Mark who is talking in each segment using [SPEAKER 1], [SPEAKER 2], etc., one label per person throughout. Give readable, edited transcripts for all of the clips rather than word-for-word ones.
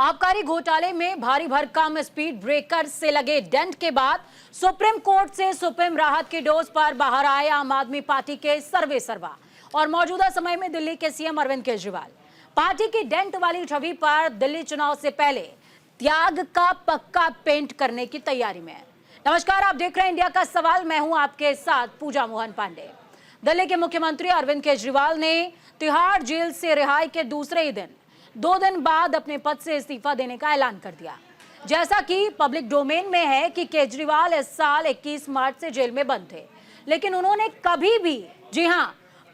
[SPEAKER 1] आबकारी घोटाले में भारी भरकम स्पीड ब्रेकर से लगे डेंट के बाद सुप्रीम कोर्ट से सुप्रीम राहत की डोज पर बाहर आए आम आदमी पार्टी के सर्वेसर्वा और मौजूदा समय में दिल्ली के सीएम अरविंद केजरीवाल पार्टी की डेंट वाली छवि पर दिल्ली चुनाव से पहले त्याग का पक्का पेंट करने की तैयारी में है। नमस्कार, आप देख रहे हैं इंडिया का सवाल। मैं हूं आपके साथ पूजा मोहन पांडे। दिल्ली के मुख्यमंत्री अरविंद केजरीवाल ने तिहाड़ जेल से रिहाई के दूसरे ही दिन 2 दिन बाद अपने पद से इस्तीफा देने का ऐलान कर दिया। जैसा कि पब्लिक डोमेन में है कि केजरीवाल इस साल 21 मार्च से जेल में बंद थे, लेकिन उन्होंने कभी भी, जी हां,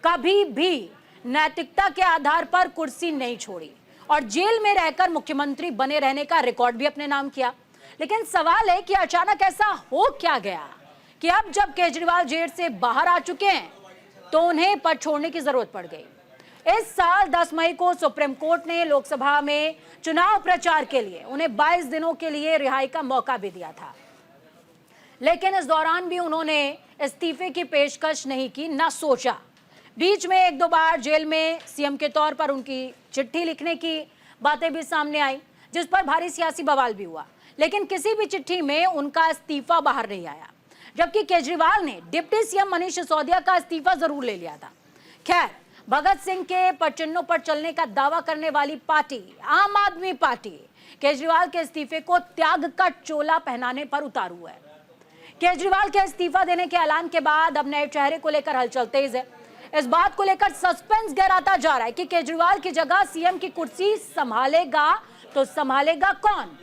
[SPEAKER 1] कभी भी नैतिकता के आधार पर कुर्सी नहीं छोड़ी और जेल में रहकर मुख्यमंत्री बने रहने का रिकॉर्ड भी अपने नाम किया। लेकिन सवाल है कि अचानक ऐसा हो क्या गया कि अब जब केजरीवाल जेल से बाहर आ चुके हैं तो उन्हें पद छोड़ने की जरूरत पड़ गई। इस साल 10 मई को सुप्रीम कोर्ट ने लोकसभा में चुनाव प्रचार के लिए उन्हें 22 दिनों के लिए रिहाई का मौका भी दिया था, लेकिन इस दौरान भी उन्होंने इस्तीफे की पेशकश नहीं की, ना सोचा। बीच में 1-2 बार जेल में सीएम के तौर पर उनकी चिट्ठी लिखने की बातें भी सामने आई, जिस पर भारी सियासी बवाल भी हुआ, लेकिन किसी भी चिट्ठी में उनका इस्तीफा बाहर नहीं आया। जबकि केजरीवाल ने डिप्टी सीएम मनीष सिसोदिया का इस्तीफा जरूर ले लिया था। खैर, भगत सिंह के पदचिन्हों पर चलने का दावा करने वाली पार्टी आम आदमी पार्टी केजरीवाल के इस्तीफे को त्याग का चोला पहनाने पर उतारू है। केजरीवाल के इस्तीफा देने के ऐलान के बाद अब नए चेहरे को लेकर हलचल तेज है। इस बात को लेकर सस्पेंस गहराता जा रहा है कि केजरीवाल की जगह सीएम की कुर्सी संभालेगा तो संभालेगा कौन,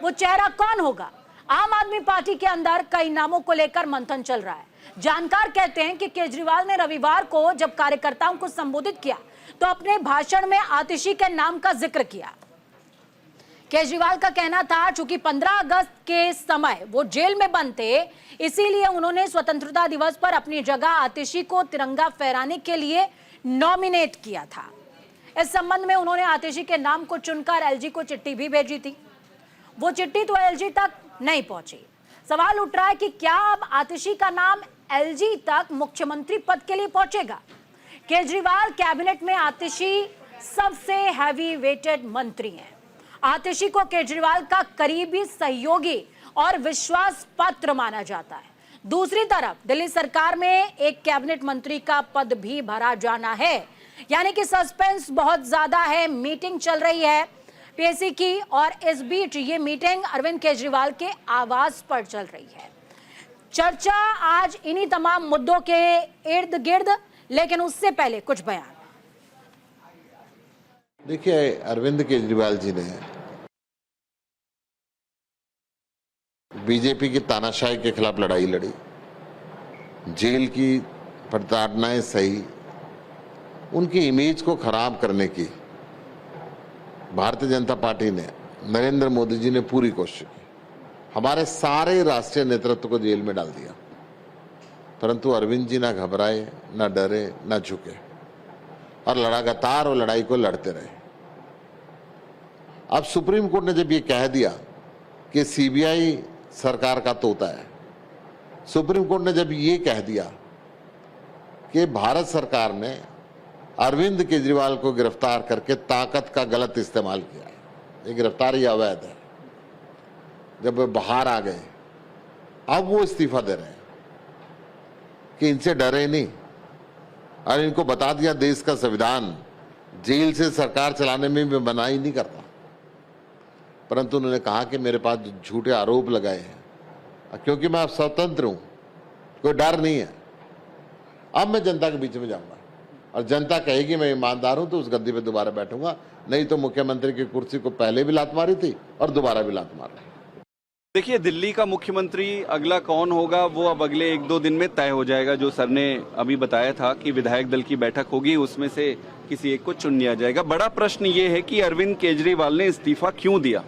[SPEAKER 1] वो चेहरा कौन होगा। आम आदमी पार्टी के अंदर कई नामों को लेकर मंथन चल रहा है। जानकार कहते हैं कि केजरीवाल ने रविवार को जब कार्यकर्ताओं को संबोधित किया तो अपने भाषण में आतिशी के नाम का जिक्र किया। केजरीवाल का कहना था, चूंकि 15 अगस्त के समय वो जेल में बंद थे, इसीलिए उन्होंने स्वतंत्रता दिवस पर अपनी जगह आतिशी को तिरंगा फहराने के लिए नॉमिनेट किया था। इस संबंध में उन्होंने आतिशी के नाम को चुनकर एलजी को चिट्ठी भी भेजी थी। वो चिट्ठी तो एलजी तक नहीं पहुंची। सवाल उठ रहा है कि क्या अब आतिशी का नाम एलजी तक मुख्यमंत्री पद के लिए पहुंचेगा। केजरीवाल कैबिनेट में आतिशी सबसे हैवी वेटेड मंत्री हैं। आतिशी को केजरीवाल का करीबी सहयोगी और विश्वास पात्र माना जाता है। दूसरी तरफ दिल्ली सरकार में एक कैबिनेट मंत्री का पद भी भरा जाना है, यानी कि सस्पेंस बहुत ज्यादा है। मीटिंग चल रही है पीएसी की और इस बीच ये मीटिंग अरविंद केजरीवाल के आवास पर चल रही है। चर्चा आज इन्हीं तमाम मुद्दों के इर्द गिर्द, लेकिन उससे पहले कुछ बयान।
[SPEAKER 2] देखिए, अरविंद केजरीवाल जी ने बीजेपी की तानाशाही के खिलाफ लड़ाई लड़ी। जेल की प्रताड़नाएं सही, उनकी इमेज को खराब करने की भारतीय जनता पार्टी ने, नरेंद्र मोदी जी ने पूरी कोशिश की। हमारे सारे राष्ट्रीय नेतृत्व को जेल में डाल दिया, परंतु अरविंद जी ना घबराए, ना डरे, ना झुके और लगातार वो लड़ाई को लड़ते रहे। अब सुप्रीम कोर्ट ने जब ये कह दिया कि सीबीआई सरकार का तोता है, सुप्रीम कोर्ट ने जब ये कह दिया कि भारत सरकार ने अरविंद केजरीवाल को गिरफ्तार करके ताकत का गलत इस्तेमाल किया, ये गिरफ्तारी अवैध है, जब वे बाहर आ गए, अब वो इस्तीफा दे रहे हैं कि इनसे डरे नहीं। और इनको बता दिया देश का संविधान जेल से सरकार चलाने में भी मनाही नहीं करता, परंतु उन्होंने कहा कि मेरे पास झूठे आरोप लगाए हैं, क्योंकि मैं अब स्वतंत्र हूं, कोई डर नहीं है। अब मैं जनता के बीच में जाऊंगा और जनता कहेगी मैं ईमानदार हूं तो उस गद्दी पे दोबारा बैठूंगा, नहीं तो मुख्यमंत्री की कुर्सी को पहले भी लात मारी थी और दोबारा भी लात मार रही।
[SPEAKER 3] देखिए, दिल्ली का मुख्यमंत्री अगला कौन होगा वो अब अगले 1-2 दिन में तय हो जाएगा। जो सर ने अभी बताया था कि विधायक दल की बैठक होगी, उसमें से किसी एक को चुन लिया जाएगा। बड़ा प्रश्न ये है कि अरविंद केजरीवाल ने इस्तीफा क्यों दिया।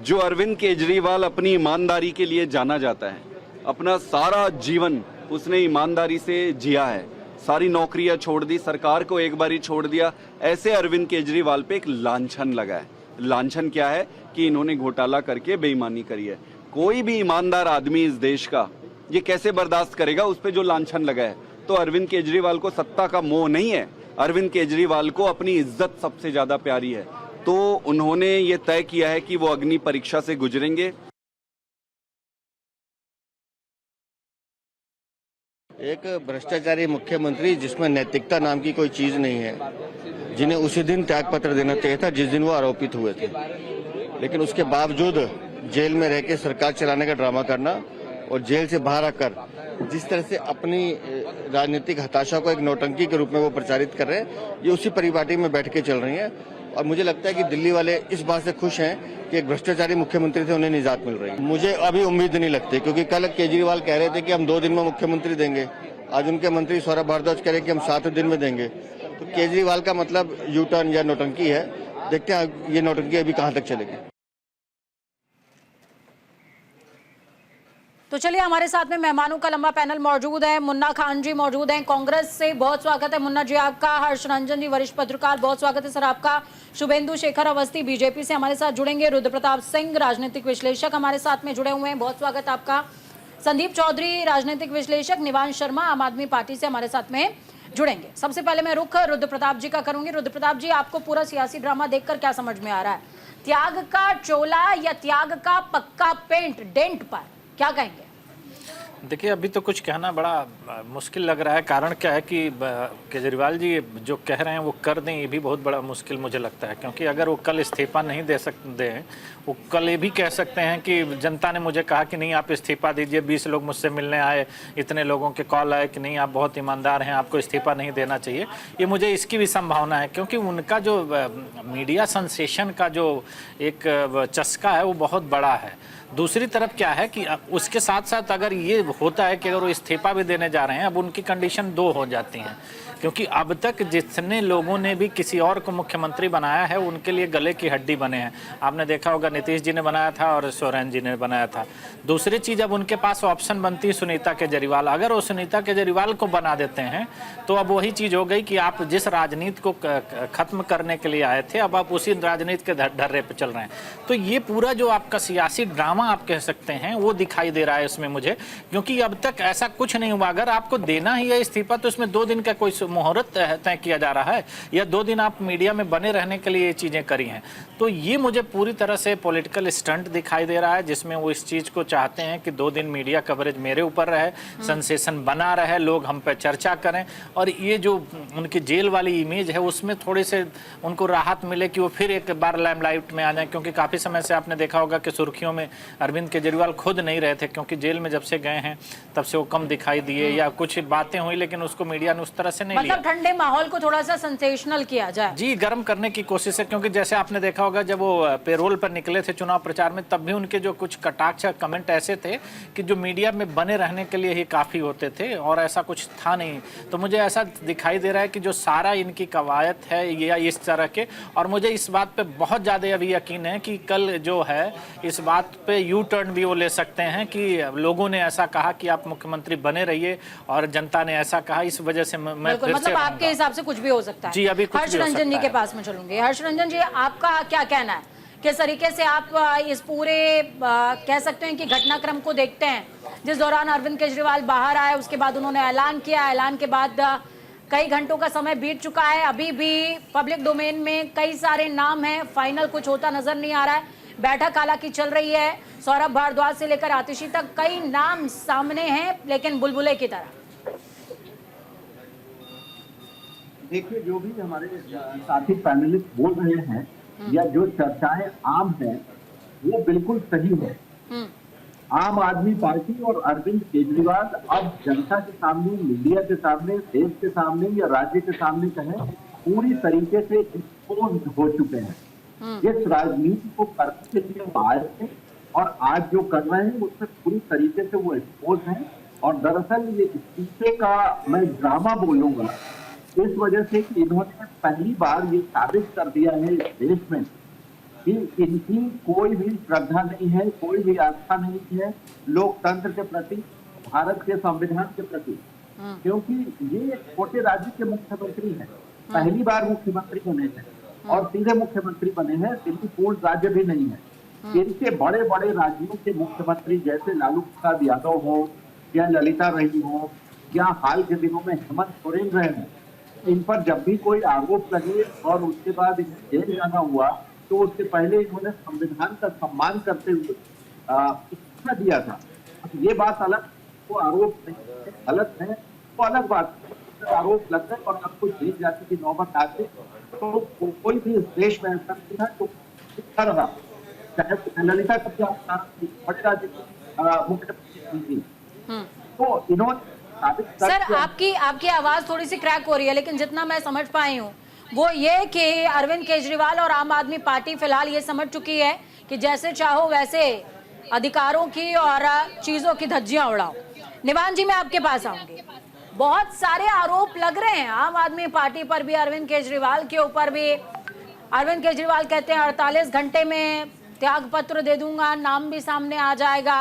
[SPEAKER 3] जो अरविंद केजरीवाल अपनी ईमानदारी के लिए जाना जाता है, अपना सारा जीवन उसने ईमानदारी से जिया है, सारी नौकरियां छोड़ दी, सरकार को एक बार ही छोड़ दिया, ऐसे अरविंद केजरीवाल पे एक लांछन लगा है। लांछन क्या है कि इन्होंने घोटाला करके बेईमानी करी है। कोई भी ईमानदार आदमी इस देश का ये कैसे बर्दाश्त करेगा उस पे जो लांछन लगा है। तो अरविंद केजरीवाल को सत्ता का मोह नहीं है, अरविंद केजरीवाल को अपनी इज्जत सबसे ज्यादा प्यारी है। तो उन्होंने ये तय किया है कि वो अग्नि परीक्षा से गुजरेंगे।
[SPEAKER 4] एक भ्रष्टाचारी मुख्यमंत्री जिसमें नैतिकता नाम की कोई चीज नहीं है, जिन्हें उसी दिन त्यागपत्र देना चाहिए था जिस दिन वो आरोपित हुए थे, लेकिन उसके बावजूद जेल में रह के सरकार चलाने का ड्रामा करना और जेल से बाहर आकर जिस तरह से अपनी राजनीतिक हताशा को एक नौटंकी के रूप में वो प्रचारित कर रहे हैं, ये उसी परिपाटी में बैठ के चल रही है। और मुझे लगता है कि दिल्ली वाले इस बात से खुश हैं कि एक भ्रष्टाचारी मुख्यमंत्री से उन्हें निजात मिल रही है। मुझे अभी उम्मीद नहीं लगती, क्योंकि कल केजरीवाल कह रहे थे कि हम 2 दिन में मुख्यमंत्री देंगे, आज उनके मंत्री सौरभ भारद्वाज कह रहे कि हम 7 दिन में देंगे। तो केजरीवाल का मतलब यू टर्न या नौटंकी है। देखते हैं ये नौटंकी अभी कहां तक चलेगी।
[SPEAKER 1] तो चलिए, हमारे साथ में मेहमानों का लंबा पैनल मौजूद है। मुन्ना खान जी मौजूद हैं कांग्रेस से, बहुत स्वागत है मुन्ना जी आपका। हर्ष रंजन जी वरिष्ठ पत्रकार, बहुत स्वागत है सर आपका। शुभेंदु शेखर अवस्थी बीजेपी से हमारे साथ जुड़ेंगे। रुद्र प्रताप सिंह राजनीतिक विश्लेषक हमारे साथ में जुड़े हुए हैं, बहुत स्वागत आपका। संदीप चौधरी राजनीतिक विश्लेषक, निवांश शर्मा आम आदमी पार्टी से हमारे साथ में जुड़ेंगे। सबसे पहले मैं रुख रुद्र प्रताप जी का करूंगी। रुद्र प्रताप जी, आपको पूरा सियासी ड्रामा देखकर क्या समझ में आ रहा है? त्याग का चोला या त्याग का पक्का पेंट डेंट पर, क्या कहेंगे?
[SPEAKER 5] देखिए, अभी तो कुछ कहना बड़ा मुश्किल लग रहा है। कारण क्या है कि केजरीवाल जी जो कह रहे हैं वो कर दें, ये भी बहुत बड़ा मुश्किल मुझे लगता है। क्योंकि अगर वो कल इस्तीफा नहीं दे सकते हैं, वो कल ये भी कह सकते हैं कि जनता ने मुझे कहा कि नहीं आप इस्तीफा दीजिए, 20 लोग मुझसे मिलने आए, इतने लोगों के कॉल आए कि नहीं आप बहुत ईमानदार हैं, आपको इस्तीफा नहीं देना चाहिए। ये मुझे इसकी भी संभावना है, क्योंकि उनका जो मीडिया सेंसेशन का जो एक चस्का है वो बहुत बड़ा है। दूसरी तरफ क्या है कि उसके साथ साथ अगर ये होता है कि अगर वो इस्तीफा भी देने जा रहे हैं, अब उनकी कंडीशन 2 हो जाती हैं। क्योंकि अब तक जितने लोगों ने भी किसी और को मुख्यमंत्री बनाया है उनके लिए गले की हड्डी बने हैं। आपने देखा होगा नीतीश जी ने बनाया था और सोरेन जी ने बनाया था। दूसरी चीज़, अब उनके पास ऑप्शन बनती है सुनीता केजरीवाल। अगर वो सुनीता केजरीवाल को बना देते हैं तो अब वही चीज़ हो गई कि आप जिस राजनीति को खत्म करने के लिए आए थे, अब आप उसी राजनीति के ढर्रे पर चल रहे हैं। तो ये पूरा जो आपका सियासी ड्रामा आप कह सकते हैं वो दिखाई दे रहा है इसमें मुझे, क्योंकि अब तक ऐसा कुछ नहीं हुआ। अगर आपको देना ही है इस्तीफा तो इसमें 2 दिन का कोई मुहूर्त तय किया जा रहा है, या 2 दिन आप मीडिया में बने रहने के लिए ये चीज़ें करी हैं। तो ये मुझे पूरी तरह से पॉलिटिकल स्टंट दिखाई दे रहा है, जिसमें वो इस चीज़ को चाहते हैं कि 2 दिन मीडिया कवरेज मेरे ऊपर रहे, सेंसेशन बना रहे, लोग हम पे चर्चा करें, और ये जो उनकी जेल वाली इमेज है उसमें थोड़े से उनको राहत मिले कि वो फिर एक बार लाइमलाइट में आ जाए। क्योंकि काफ़ी समय से आपने देखा होगा कि सुर्खियों में अरविंद केजरीवाल खुद नहीं रहे थे, क्योंकि जेल में जब से गए हैं तब से वो कम दिखाई दिए, या कुछ बातें हुई लेकिन उसको मीडिया ने उस तरह से नहीं लिया।
[SPEAKER 1] मतलब ठंडे माहौल को थोड़ा सा सेंसेशनल किया जाए,
[SPEAKER 5] जी, गर्म करने की कोशिश है। क्योंकि जैसे आपने देखा होगा जब वो पेरोल पर निकले थे चुनाव प्रचार में, तब भी उनके जो कुछ कटाक्ष कमेंट ऐसे थे कि जो मीडिया में बने रहने के लिए ही काफ़ी होते थे, और ऐसा कुछ था नहीं। तो मुझे ऐसा दिखाई दे रहा है कि जो सारा इनकी कवायद है या इस तरह के, और मुझे इस बात पे बहुत ज़्यादा अभी यकीन है कि कल जो है इस बात पे यू टर्न भी वो ले सकते हैं कि लोगों ने ऐसा कहा कि आप मुख्यमंत्री बने रहिए और जनता ने ऐसा कहा, इस वजह से मैं फिर
[SPEAKER 1] मतलब आपके हिसाब से कुछ भी हो सकता है।
[SPEAKER 5] जी, अभी कुछ
[SPEAKER 1] हर्ष रंजन जी के पास में चलूंगी। हर्ष रंजन जी, आपका क्या कहना है? किस तरीके से आप इस पूरे कह सकते हैं कि घटनाक्रम को देखते हैं, जिस दौरान अरविंद केजरीवाल बाहर आए, उसके बाद उन्होंने ऐलान किया, ऐलान के बाद कई घंटों का समय बीत चुका है, अभी भी पब्लिक डोमेन में कई सारे नाम हैं, फाइनल कुछ होता नजर नहीं आ रहा है, बैठक हालांकि चल रही है, सौरभ भारद्वाज से लेकर आतिशी तक कई नाम सामने हैं, लेकिन बुलबुले की तरह।
[SPEAKER 6] देखिए, जो भी हमारे साथी पैनलिस्ट बोल रहे हैं या जो चर्चाएं आम हैं वो बिल्कुल सही है। आम आदमी पार्टी और अरविंद केजरीवाल अब जनता के सामने, मीडिया के सामने, देश के सामने या राज्य के सामने कहें, पूरी तरीके से एक्सपोज हो चुके हैं। जिस राजनीति को करने के लिए आए थे और आज जो कर रहे हैं उससे पूरी तरीके से वो एक्सपोज हैं। और दरअसल ये इस्तीफे का मैं ड्रामा बोलूंगा इस वजह से कि इन्होंने पहली बार ये साबित कर दिया है इस देश में कि इनकी कोई भी श्रद्धा नहीं है, कोई भी आस्था नहीं है लोकतंत्र के प्रति, भारत के संविधान के प्रति। क्योंकि ये एक छोटे राज्य के मुख्यमंत्री हैं, पहली बार मुख्यमंत्री बने हैं और सीधे मुख्यमंत्री बने हैं, दिल्ली पूर्ण राज्य भी नहीं है। इनके बड़े बड़े राज्यों के मुख्यमंत्री जैसे लालू प्रसाद यादव हो या ललिता रही हो या हाल के दिनों में हेमंत सोरेन रहे हैं, इन पर जब भी कोई आरोप लगे और उसके बाद जेल जाना हुआ तो उससे पहले इन्होंने संविधान का सम्मान करते हुए इस्तीफा दिया था। अब ये बात अलग, वो आरोप नहीं है, गलत है, वो अलग बात है। आरोप लग गए और आपको जेल जाने की नौबत आ गई, तो कोई भी इस देश में ऐसा नहीं था तो कर रहा, चाहे ललिता मुख्यमंत्री थी, तो इन्होंने
[SPEAKER 1] सर आपकी आवाज थोड़ी सी क्रैक हो रही है, लेकिन जितना मैं समझ पाई हूँ वो ये कि अरविंद केजरीवाल और आम आदमी पार्टी फिलहाल ये समझ चुकी है कि जैसे चाहो वैसे अधिकारों की और चीजों की धज्जियां उड़ाओ। निवान जी, मैं आपके पास आऊंगी। बहुत सारे आरोप लग रहे हैं आम आदमी पार्टी पर भी, अरविंद केजरीवाल के ऊपर भी। अरविंद केजरीवाल कहते हैं 48 घंटे में त्याग पत्र दे दूंगा, नाम भी सामने आ जाएगा।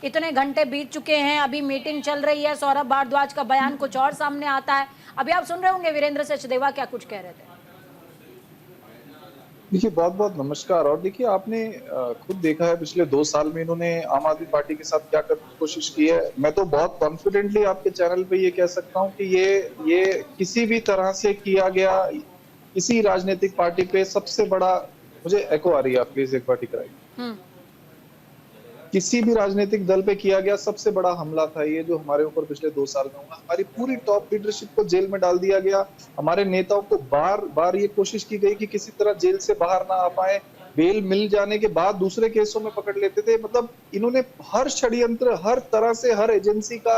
[SPEAKER 1] इतने घंटे बीत चुके हैं, अभी मीटिंग चल रही है, सौरभ भारद्वाज का बयान कुछ और सामने आता है। अभी आप सुन रहे होंगे वीरेंद्र सचदेवा क्या कुछ कह रहे थे।
[SPEAKER 7] देखिए, बहुत बहुत नमस्कार। और देखिए, आपने खुद देखा है पिछले 2 साल में इन्होंने आम आदमी पार्टी के साथ क्या करने की कोशिश की है। मैं तो बहुत कॉन्फिडेंटली आपके चैनल पे ये कह सकता हूँ कि ये किसी भी तरह से किया गया किसी राजनीतिक पार्टी पे सबसे बड़ा, मुझे एको आ रही है, प्लीज एक बार ठीक कराइए, किसी भी राजनीतिक दल पे किया गया सबसे बड़ा हमला था ये, जो हमारे ऊपर पिछले 2 साल में हुआ। हमारी पूरी टॉप लीडरशिप को जेल में डाल दिया गया। हमारे नेताओं को बार बार ये कोशिश की गई कि किसी तरह जेल से बाहर ना आ पाए। बेल मिल जाने के बाद दूसरे केसों में पकड़ लेते थे। मतलब इन्होंने हर षड्यंत्र, हर तरह से, हर एजेंसी का,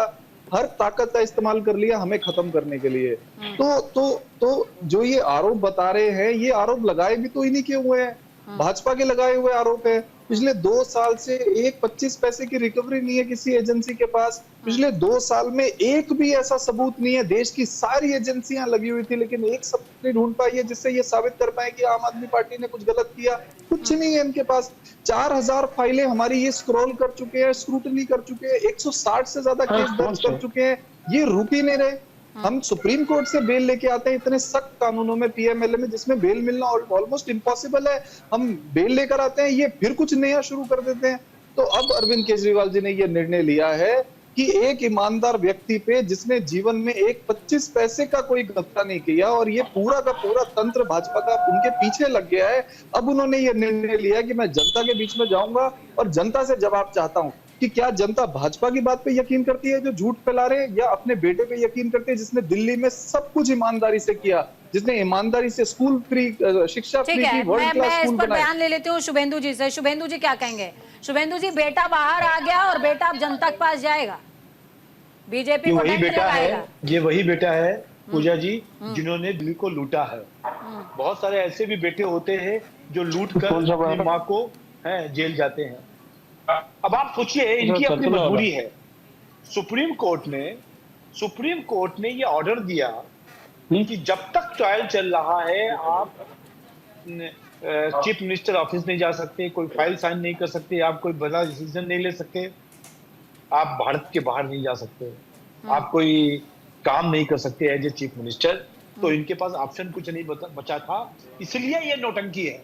[SPEAKER 7] हर ताकत का इस्तेमाल कर लिया हमें खत्म करने के लिए। तो जो ये आरोप बता रहे हैं, ये आरोप लगाए भी तो इन्हीं के हुए हैं, भाजपा के लगाए हुए आरोप है। पिछले 2 साल से 25 पैसे की रिकवरी नहीं है किसी एजेंसी के पास। पिछले 2 साल में एक भी ऐसा सबूत नहीं है। देश की सारी एजेंसियां लगी हुई थी, लेकिन एक सबूत नहीं ढूंढ पाई है जिससे ये साबित कर पाए कि आम आदमी पार्टी ने कुछ गलत किया। कुछ नहीं है इनके पास। 4000 फाइलें हमारी ये स्क्रॉल कर चुके हैं, स्क्रूटनी कर चुके हैं, 160 से ज्यादा केस दर्ज कर चुके हैं। ये रुक ही नहीं रहे। हम सुप्रीम कोर्ट से बेल लेके आते हैं इतने सख्त कानूनों में, पीएमएलए में, जिसमें बेल मिलना ऑलमोस्ट इम्पॉसिबल है। हम बेल लेकर आते हैं, ये फिर कुछ नया शुरू कर देते हैं। तो अब अरविंद केजरीवाल जी ने ये निर्णय लिया है कि एक ईमानदार व्यक्ति पे, जिसने जीवन में 25 पैसे का कोई घपला नहीं किया, और ये पूरा का पूरा तंत्र भाजपा का उनके पीछे लग गया है, अब उन्होंने ये निर्णय लिया कि मैं जनता के बीच में जाऊंगा और जनता से जवाब चाहता हूं कि क्या जनता भाजपा की बात पे यकीन करती है जो झूठ फैला रहे हैं, या अपने बेटे पे यकीन करते हैं जिसने दिल्ली में सब कुछ ईमानदारी से किया, जिसने ईमानदारी से स्कूल फ्री, शिक्षा फ्री की, वर्ल्ड क्लास स्कूल बनाए।
[SPEAKER 1] बयान ले लेती हूँ शुभेंदु जी से। शुभेंदु जी क्या कहेंगे? शुभेंदु जी, बेटा बाहर आ गया और बेटा अब जनता के पास जाएगा, बीजेपी को
[SPEAKER 8] वही बेटा है, ये वही बेटा है पूजा जी जिन्होंने दिल्ली को लूटा है। बहुत सारे ऐसे भी बेटे होते हैं जो लूट कर अपनी माँ को जेल जाते हैं। अब आप सोचिए, इनकी अपनी मजबूरी है। सुप्रीम कोर्ट ने ये ऑर्डर दिया कि जब तक ट्रायल चल रहा है आप चीफ मिनिस्टर ऑफिस नहीं जा सकते, कोई फाइल साइन नहीं कर सकते, आप कोई बड़ा डिसीजन नहीं ले सकते, आप भारत के बाहर नहीं जा सकते, आप कोई काम नहीं कर सकते एज ए चीफ मिनिस्टर। तो इनके पास ऑप्शन कुछ नहीं बचा था, इसलिए ये नौटंकी है।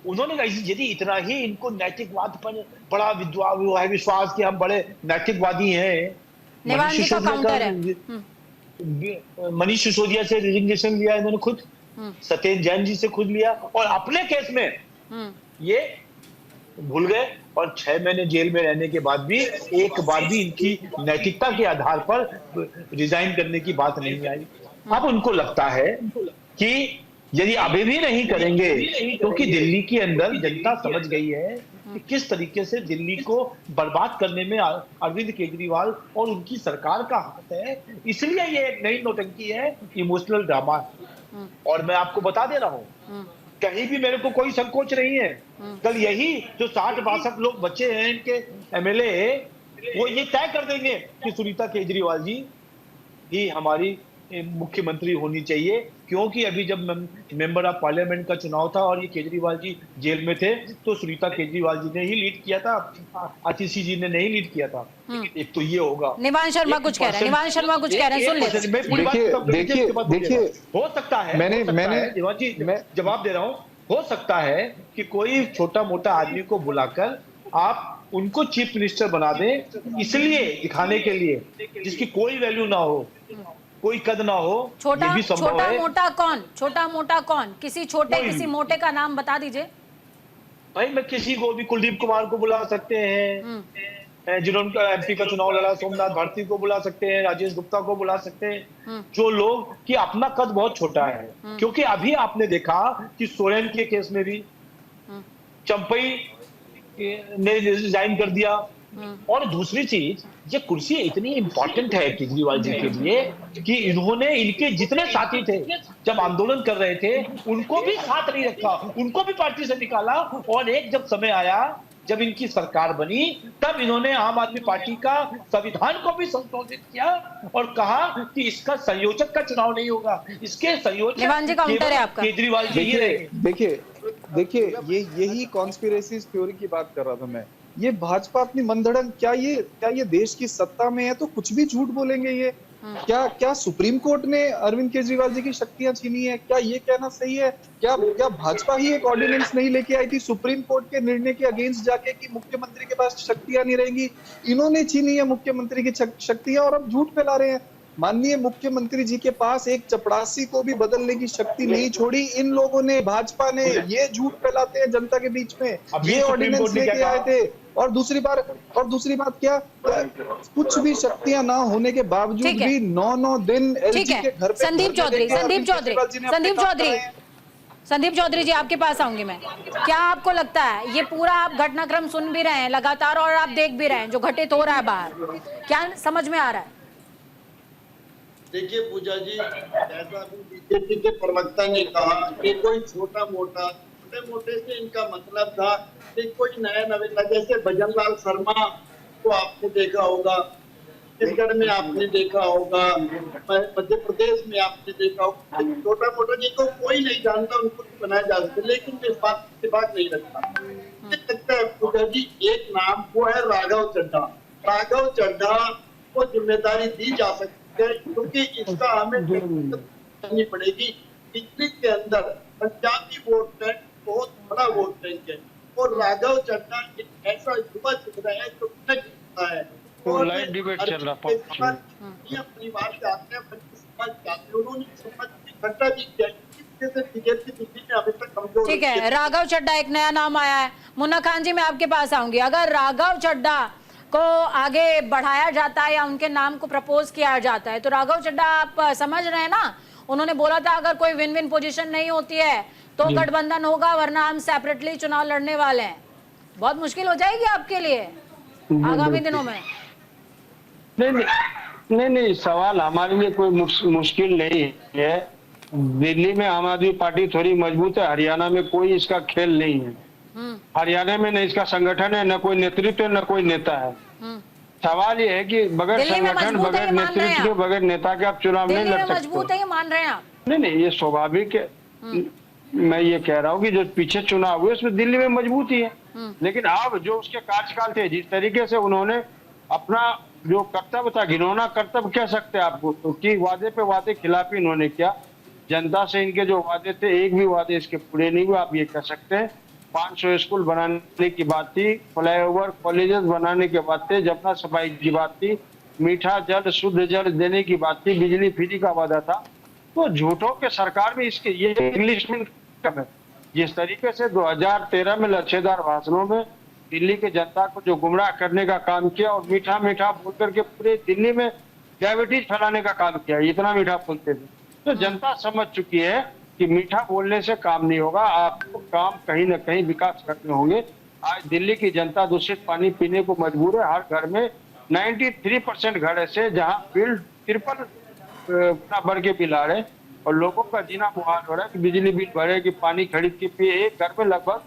[SPEAKER 8] उन्होंने यदि इतना ही इनको नैतिकवाद पर बड़ा विश्वास कि हम बड़े नैतिकवादी हैं, मनीष सिसोदिया से रिजिग्नेशन लिया इन्होंने खुद, सत्येंद्र जैन जी से खुद लिया, और अपने केस में ये भूल गए। और 6 महीने जेल में रहने के बाद भी एक बार भी इनकी नैतिकता के आधार पर रिजाइन करने की बात नहीं आई। अब उनको लगता है कि यदि अभी भी नहीं करेंगे, क्योंकि दिल्ली के अंदर जनता समझ गई है कि किस तरीके से दिल्ली को बर्बाद करने में अरविंद केजरीवाल और उनकी सरकार का हाथ है, इसलिए ये एक नई नौटंकी है, इमोशनल ड्रामा है। और मैं आपको बता दे रहा हूँ, कहीं भी मेरे को कोई संकोच नहीं है। कल यही जो 60-62 लोग बचे हैं इनके एमएलए, वो ये तय कर देंगे कि सुनीता केजरीवाल जी ही हमारी मुख्यमंत्री होनी चाहिए, क्योंकि अभी जब मेंबर ऑफ पार्लियामेंट का चुनाव था और ये केजरीवाल जी जेल में थे, तो सुनीता केजरीवाल जी ने ही लीड किया था, आतिशी जी ने नहीं लीड किया था। एक तो ये होगा।
[SPEAKER 1] निवान शर्मा कुछ कह रहे हैं, निवान शर्मा कुछ कह रहे हैं, सुन
[SPEAKER 7] लीजिए। देखिए,
[SPEAKER 8] हो सकता है, मैं जवाब दे रहा हूँ, हो सकता है कि कोई छोटा मोटा आदमी को बुलाकर आप उनको चीफ मिनिस्टर बना दें, इसलिए दिखाने के लिए जिसकी कोई वैल्यू ना हो, कोई कद ना हो,
[SPEAKER 1] छोटा
[SPEAKER 8] ये भी संभव
[SPEAKER 1] छोटा
[SPEAKER 8] है।
[SPEAKER 1] मोटा कौन, छोटा मोटा कौन, किसी छोटे
[SPEAKER 8] कोई
[SPEAKER 1] किसी
[SPEAKER 8] भी।
[SPEAKER 1] मोटे का नाम बता दीजिए।
[SPEAKER 8] भाई मैं किसी को भी, कुलदीप कुमार को बुला सकते हैं, जिन्होंने एमपी का चुनाव लड़ा, सोमनाथ भारती को बुला सकते हैं, राजेश गुप्ता को बुला सकते हैं, जो लोग कि अपना कद बहुत छोटा है। क्योंकि अभी आपने देखा कि सोरेन के केस में भी चंपई ने रिजाइन कर दिया। और दूसरी चीज, ये कुर्सी इतनी इंपॉर्टेंट है केजरीवाल जी के लिए कि इन्होंने इनके जितने साथी थे जब आंदोलन कर रहे थे उनको भी साथ नहीं रखा, उनको भी पार्टी से निकाला। और एक जब समय आया, जब इनकी सरकार बनी, तब इन्होंने आम आदमी पार्टी का संविधान को भी संशोधित किया और कहा कि इसका संयोजक का चुनाव नहीं होगा, इसके
[SPEAKER 1] निवान जी,
[SPEAKER 8] संयोजक
[SPEAKER 1] काउंटर है आपका।
[SPEAKER 8] केजरीवाल जी ही रहेंगे।
[SPEAKER 7] देखिए ये यही कॉन्स्पिरेसी थ्योरी की बात कर रहा था मैं। ये भाजपा अपनी मनधड़न, क्या ये देश की सत्ता में है तो कुछ भी झूठ बोलेंगे ये? क्या सुप्रीम कोर्ट ने अरविंद केजरीवाल जी की शक्तियां छीनी है? क्या ये कहना सही है? क्या भाजपा ही एक ऑर्डिनेंस नहीं लेके आई थी सुप्रीम कोर्ट के निर्णय के अगेंस्ट जाके कि मुख्यमंत्री के पास शक्तियां नहीं रहेंगी? इन्होंने छीनी है मुख्यमंत्री की शक्तियां और अब झूठ फैला रहे हैं। माननीय मुख्यमंत्री जी के पास एक चपरासी को भी बदलने की शक्ति नहीं छोड़ी इन लोगों ने, भाजपा ने। ये झूठ फैलाते हैं जनता के बीच में, ये ऑर्डिनेंस लेके आए थे। और दूसरी बात क्या, कुछ भी शक्तियां ना होने के बावजूद भी 9 दिन एलजी के घर पे
[SPEAKER 1] संदीप चौधरी जी आपके पास आऊंगी मैं। क्या आपको लगता है ये पूरा आप घटनाक्रम सुन भी रहे हैं लगातार और आप देख भी रहे हैं जो घटित हो रहा है बाहर, क्या समझ में आ रहा है?
[SPEAKER 9] देखिए पूजा जी, जैसा बीजेपी के प्रवक्ता ने कहा कि कोई छोटे मोटे से इनका मतलब था कि कोई नया नवेला, जैसे भजनलाल शर्मा को आपने देखा होगा, छत्तीसगढ़ में आपने देखा होगा, मध्य प्रदेश में आपने देखा होगा, छोटा मोटा जिनको कोई नहीं जानता उनको बनाया जा सकता, लेकिन इस बात की बात नहीं रखता। लगता है पूजा जी, एक नाम वो है राघव चड्ढा को जिम्मेदारी दी जा सकती है, क्योंकि इसका हमें करनी पड़ेगी। दिल्ली के अंदर पंजाबी वोट बैंक बहुत बड़ा वोट बैंक है और राघव चड्ढा एक ऐसा युवा चेहरा है जो है और
[SPEAKER 8] डिबेट चल रहा है।
[SPEAKER 9] अपनी बात चाहते हैं, समझ चाहते हैं, उन्होंने समझ घंटा जी बीजेपी दिल्ली में अभी तक कमजोर।
[SPEAKER 1] ठीक है, राघव चड्ढा एक नया नाम आया है। मुन्ना खान जी मैं आपके पास आऊंगी। अगर राघव चड्ढा को आगे बढ़ाया जाता है या उनके नाम को प्रपोज किया जाता है तो राघव चड्ढा, आप समझ रहे हैं ना, उन्होंने बोला था अगर कोई विन विन पोजीशन नहीं होती है तो गठबंधन होगा, वरना हम सेपरेटली चुनाव लड़ने वाले हैं। बहुत मुश्किल हो जाएगी आपके लिए आगामी दिनों में।
[SPEAKER 10] नहीं, सवाल हमारे लिए कोई मुश्किल नहीं है। दिल्ली में आम आदमी पार्टी थोड़ी मजबूत है, हरियाणा में कोई इसका खेल नहीं है। हरियाणा में न इसका संगठन है, न कोई नेतृत्व, न कोई नेता है। सवाल ये है कि बगैर संगठन, बगैर नेतृत्व के, बगैर नेता के आप चुनाव नहीं लड़ सकते।
[SPEAKER 1] मजबूत है ये मान रहे हैं आप?
[SPEAKER 10] नहीं, ये स्वाभाविक है। मैं ये कह रहा हूँ कि जो पीछे चुनाव हुए उसमें दिल्ली में मजबूती है, लेकिन अब जो उसके कार्यकाल थे, जिस तरीके से उन्होंने अपना जो कर्तव्य था, घिनौना कर्तव्य कह सकते हैं आपको, कि वादे पे वादे खिलाफी इन्होंने किया। जनता से इनके जो वादे थे, एक भी वादे इसके पूरे नहीं हुए, आप ये कह सकते हैं। 500 स्कूल बनाने की बात थी, फ्लाईओवर कॉलेजेस बनाने की बात थी, जमुना सफाई की बात थी, मीठा जल, शुद्ध जल देने की बात थी, बिजली फ्री का वादा था। तो झूठों के सरकार में इसके ये इंग्लिश में कम है। जिस तरीके से 2013 में लच्छेदार भाषणों में दिल्ली के जनता को जो गुमराह करने का काम किया और मीठा मीठा बोल करके पूरे दिल्ली में डायबिटीज फैलाने का काम किया, इतना मीठा बोलते थे। तो जनता समझ चुकी है कि मीठा बोलने से काम नहीं होगा, आपको काम कहीं न कहीं विकास करने होंगे। आज दिल्ली की जनता दूषित पानी पीने को मजबूर है। हर घर में 93% घर ऐसे जहां बिल 53 बढ़ के बिल आ रहे और लोगों का जीना मुहाल हो रहा है कि बिजली बिल भरे, कि पानी खरीद के पिए। एक घर में लगभग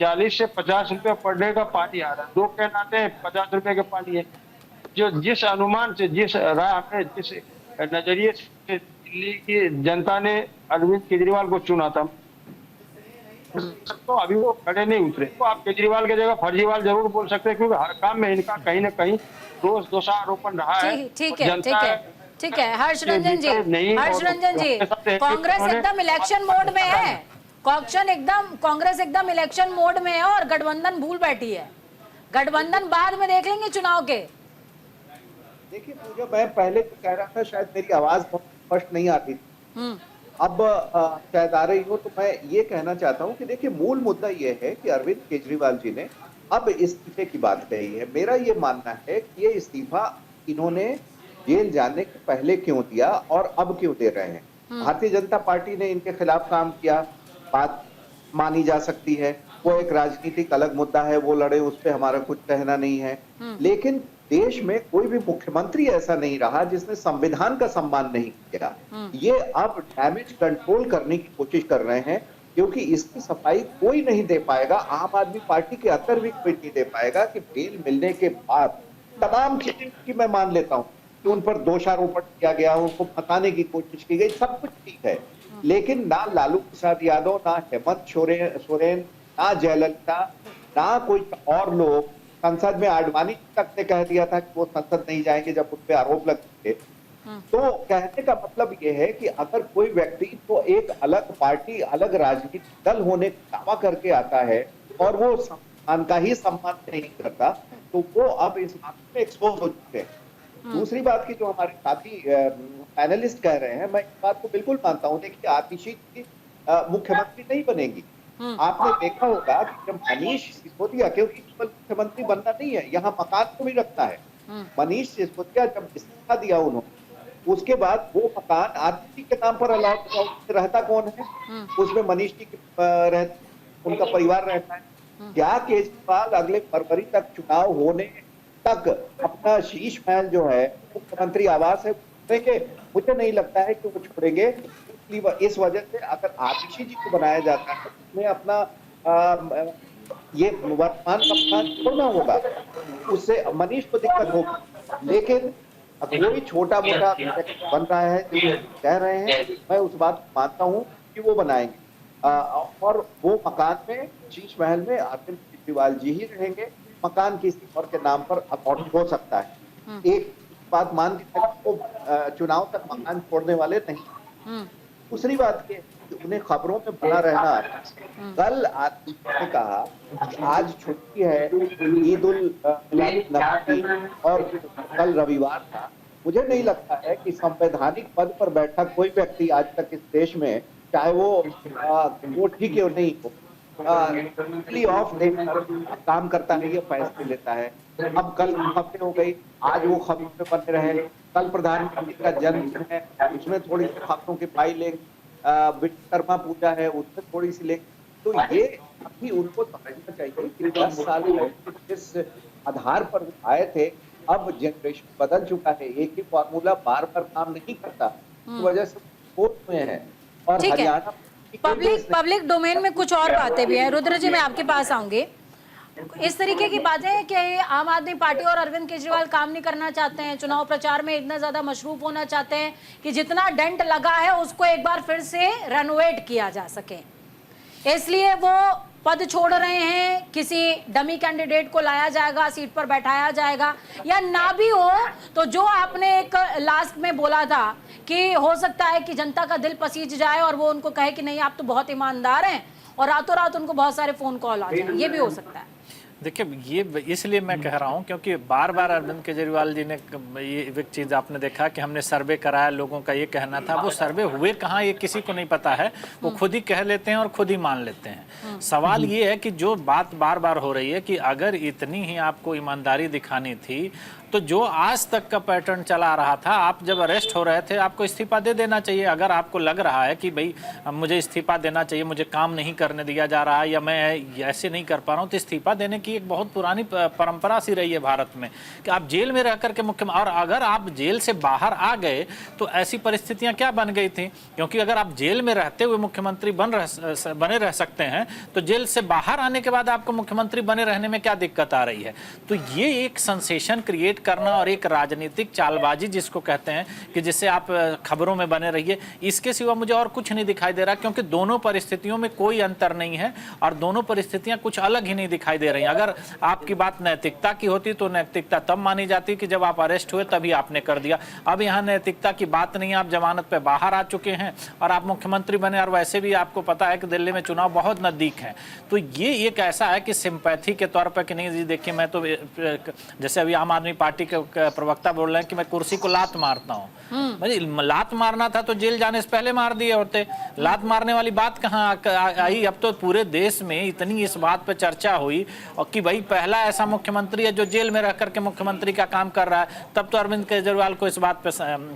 [SPEAKER 10] 40 से 50 रुपए पर डे का पानी आ रहा है। 2 कैन आते हैं, 50 रुपए के पानी है। जो जिस अनुमान से, जिस राह में, जिस नजरिए से दिल्ली की जनता ने अरविंद केजरीवाल को चुना था, तो अभी वो खड़े नहीं उतरे। तो आप केजरीवाल की जगह फर्जीवाल जरूर बोल सकते हैं, क्योंकि हर काम में इनका कहीं ना कहीं दोषारोपण रहा है।
[SPEAKER 1] ठीक है हर्ष रंजन जी, कांग्रेस एकदम इलेक्शन मोड में है। कांग्रेस एकदम इलेक्शन मोड में है और गठबंधन भूल बैठी है। गठबंधन बाद में देख लेंगे चुनाव के।
[SPEAKER 6] देखिए पूजा, मैं पहले तो कह रहा था, शायद मेरी आवाज स्पष्ट नहीं आती थी, अब शायद आ रही हो। तो मैं ये कहना चाहता हूँ कि देखिए, मूल मुद्दा ये है कि अरविंद केजरीवाल जी ने अब इस्तीफे की बात कही है। मेरा ये मानना है कि ये इस्तीफा इन्होंने जेल जाने के पहले क्यों दिया और अब क्यों दे रहे हैं। भारतीय जनता पार्टी ने इनके खिलाफ काम किया, बात मानी जा सकती है, वो एक राजनीतिक अलग मुद्दा है, वो लड़े, उस पर हमारा कुछ कहना नहीं है। लेकिन देश में कोई भी मुख्यमंत्री ऐसा नहीं रहा जिसने संविधान का सम्मान नहीं किया। ये अब डैमेज कंट्रोल करने की कोशिश कर रहे हैं, क्योंकि इसकी सफाई कोई नहीं दे पाएगा। आम आदमी पार्टी के अंदर भी कोई नहीं दे पाएगा कि बेल मिलने के बाद तमाम चीजें की मैं मान लेता हूँ कि उन पर दोषारोपण किया गया, उनको फंसाने की कोशिश की गई, सब कुछ ठीक है, लेकिन ना लालू प्रसाद यादव, ना हेमंत सोरेन, ना जयललिता, ना कोई और लोग, संसद में आडवाणी तक ने कह दिया था कि वो संसद नहीं जाएंगे जब उन पे आरोप लगते थे। तो कहने का मतलब ये है कि अगर कोई व्यक्ति तो एक अलग पार्टी, अलग राजनीतिक दल होने का दावा करके आता है और वो संविधान का ही सम्मान नहीं करता, तो वो अब इस बात में एक्सपोज हो चुके हैं। दूसरी बात की जो हमारे साथी पैनलिस्ट कह रहे हैं, मैं इस बात को बिल्कुल मानता हूँ। देखिए, आतिशी जी मुख्यमंत्री नहीं बनेगी। आपने देखा होगा कि जब मनीष सिसोदिया, क्योंकि केवल मुख्यमंत्री बनना नहीं है, यहाँ मकान को भी रखना है। मनीष सिसोदिया जब इस्तीफा दिया उन्होंने, उसके बाद वो मकान आतिशी के नाम पर अलाउड रहता कौन है? उसमें मनीष जी उनका परिवार रहता है। क्या केजरीवाल अगले फरवरी तक चुनाव होने तक अपना शीश महल जो है मुख्यमंत्री आवास है छोड़ेंगे? मुझे नहीं लगता है कि वो छोड़ेंगे। इस वजह से अगर आतिशी जी को बनाया जाता है, उसमें अपना ये वर्तमान कप्तान छोड़ना होगा, उससे मनीष को दिक्कत होगी। लेकिन कोई छोटा मोटा बन रहा है जो कह रहे हैं, मैं उस बात को मानता हूँ कि वो बनाएंगे, और वो मकान में, शीश महल में अरविंद केजरीवाल जी ही रहेंगे। मकान किसी और के नाम पर अपॉइंट हो सकता है। एक बात मान ली, वो चुनाव तक मकान छोड़ने वाले नहीं। दूसरी बात ये, उन्हें खबरों में बना रहना। कल आतिशी ने कहा आज छुट्टी है, ईद उल नबी और कल रविवार था। मुझे नहीं लगता है कि संवैधानिक पद पर बैठा कोई व्यक्ति आज तक इस देश में, चाहे वो ठीक है नहीं हो, ऑफ देकर काम करता है, ये फैसले लेता है। अब कल खबरें हो गई, आज वो खबरों में बने रहे। कल प्रधानमंत्री का जन्मदिन है, उसमें थोड़ी सी खबरों की पाई लेंगे। विश्वकर्मा पूजा है, उसमें थोड़ी सी लेंगे। तो ये अभी उनको समझना चाहिए कि 10 साल पहले जिस आधार पर आए थे, अब जनरेशन बदल चुका है। एक ही फॉर्मूला बार बार काम नहीं करता, इस वजह से कोर्ट में है। और हरियाणा
[SPEAKER 1] पब्लिक डोमेन में कुछ और बातें भी हैं। रुद्र जी, मैं आपके पास आऊंगी। इस तरीके की बातें हैं कि आम आदमी पार्टी और अरविंद केजरीवाल काम नहीं करना चाहते हैं, चुनाव प्रचार में इतना ज्यादा मशरूफ होना चाहते हैं कि जितना डेंट लगा है उसको एक बार फिर से रेनोवेट किया जा सके, इसलिए वो पद छोड़ रहे हैं। किसी डमी कैंडिडेट को लाया जाएगा, सीट पर बैठाया जाएगा, या ना भी हो तो जो आपने एक लास्ट में बोला था कि हो सकता है कि जनता का दिल पसीज जाए और वो उनको कहे कि नहीं आप तो बहुत ईमानदार हैं, और रातों रात उनको बहुत सारे फोन कॉल आ जाए, ये भी हो सकता है।
[SPEAKER 5] देखिए, ये इसलिए मैं कह रहा हूँ क्योंकि बार बार अरविंद केजरीवाल जी ने ये एक चीज़ आपने देखा कि हमने सर्वे कराया, लोगों का ये कहना था। वो सर्वे हुए कहाँ ये किसी को नहीं पता है, वो खुद ही कह लेते हैं और खुद ही मान लेते हैं। सवाल ये है कि जो बात बार बार हो रही है कि अगर इतनी ही आपको ईमानदारी दिखानी थी तो जो आज तक का पैटर्न चला रहा था, आप जब अरेस्ट हो रहे थे आपको इस्तीफा दे देना चाहिए। अगर आपको लग रहा है कि भाई मुझे इस्तीफा देना चाहिए, मुझे काम नहीं करने दिया जा रहा है या मैं ऐसे नहीं कर पा रहा हूँ, तो इस्तीफा देने की एक बहुत पुरानी परंपरा सी रही है भारत में कि आप जेल में रह करके मुख्यमंत्री, और अगर आप जेल से बाहर आ गए तो ऐसी परिस्थितियाँ क्या बन गई थी, क्योंकि अगर आप जेल में रहते हुए मुख्यमंत्री बने रह सकते हैं तो जेल से बाहर आने के बाद आपको मुख्यमंत्री बने रहने में क्या दिक्कत आ रही है। तो ये एक सेंसेशन क्रिएट करना और एक राजनीतिक चालबाजी जिसको कहते हैं कि जिससे आप खबरों में बने रहिए, इसके सिवा मुझे और कुछ नहीं दिखाई दे रहा, क्योंकि दोनों परिस्थितियों में कोई अंतर नहीं है और दोनों परिस्थितियां कुछ अलग ही नहीं दिखाई दे रही। अगर आपकी बात नैतिकता की होती तो नैतिकता तब मानी जाती कि जब आप अरेस्ट हुए तभी आपने कर दिया। अब यहाँ नैतिकता की बात नहीं है, आप जमानत पे बाहर आ चुके हैं और आप मुख्यमंत्री बने, और वैसे भी आपको पता है कि दिल्ली में चुनाव बहुत नजदीक है। तो ये एक ऐसा है कि सिंपैथी के तौर पर कि नहीं जी देखिए मैं तो, जैसे अभी आम आदमी पार्टी पार्टी के प्रवक्ता बोल रहे हैं कि मैं कुर्सी को लात मारता हूँ। भाई लात मारना था तो जेल जाने से पहले मार दिए होते, लात मारने वाली बात कहाँ आई? अब तो पूरे देश में इतनी इस बात पे चर्चा हुई और कि भाई पहला ऐसा मुख्यमंत्री है जो जेल में रह करके मुख्यमंत्री का काम कर रहा है, तब तो अरविंद केजरीवाल को इस बात पे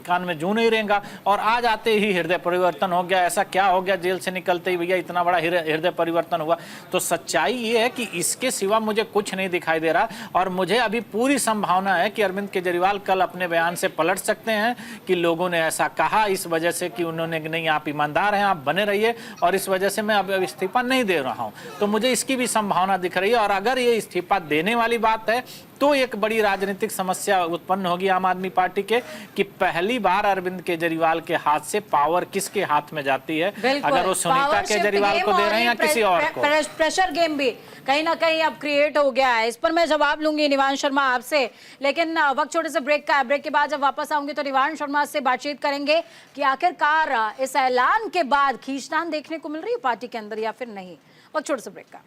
[SPEAKER 5] कान में जू नहीं रहेगा। और आज आते ही हृदय परिवर्तन हो गया। ऐसा क्या हो गया जेल से निकलते ही भैया इतना बड़ा हृदय परिवर्तन हुआ? तो सच्चाई ये है कि इसके सिवा मुझे कुछ नहीं दिखाई दे रहा और मुझे अभी पूरी संभावना है कि अरविंद केजरीवाल कल अपने बयान से पलट सकते हैं कि लोगों ने ऐसा कहा इस वजह से कि उन्होंने नहीं, आप ईमानदार हैं, आप बने रहिए और इस वजह से मैं अब इस्तीफा नहीं दे रहा हूं। तो मुझे इसकी भी संभावना दिख रही है और अगर ये इस्तीफा देने वाली बात है तो एक बड़ी राजनीतिक समस्या उत्पन्न होगी आम आदमी पार्टी के कि पहली बार अरविंद केजरीवाल के हाथ से पावर किसके हाथ में जाती है, अगर वो सुनीता केजरीवाल को दे रहे हैं या किसी और को।
[SPEAKER 1] प्रेशर गेम भी कहीं ना कहीं अब क्रिएट हो गया है। इस पर मैं जवाब लूंगी निवान शर्मा आपसे, लेकिन वक्त छोटे से ब्रेक का है। ब्रेक के बाद जब वापस आऊंगी तो निवान शर्मा से बातचीत करेंगे कि आखिरकार इस ऐलान के बाद खींचतान देखने को मिल रही है पार्टी के अंदर या फिर नहीं। वक्त छोटे से ब्रेक का।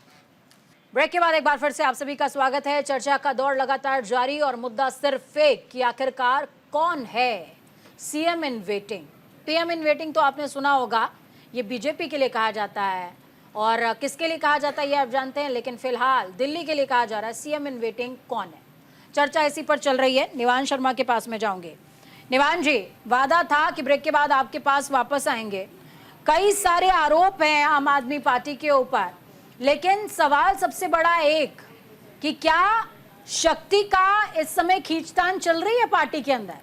[SPEAKER 1] ब्रेक के बाद एक बार फिर से आप सभी का स्वागत है। चर्चा का दौर लगातार जारी और मुद्दा सिर्फ एक कि आखिरकार कौन है CM in waiting. PM in waiting तो आपने सुना होगा, ये बीजेपी के लिए कहा जाता है और किसके लिए कहा जाता है ये आप जानते हैं, लेकिन फिलहाल दिल्ली के लिए कहा जा रहा है सीएम इन वेटिंग कौन है। चर्चा इसी पर चल रही है। निवान शर्मा के पास में जाऊंगे। निवान जी, वादा था कि ब्रेक के बाद आपके पास वापस आएंगे। कई सारे आरोप हैं आम आदमी पार्टी के ऊपर, लेकिन सवाल सबसे बड़ा एक कि क्या शक्ति का इस समय खींचतान चल रही है पार्टी के अंदर?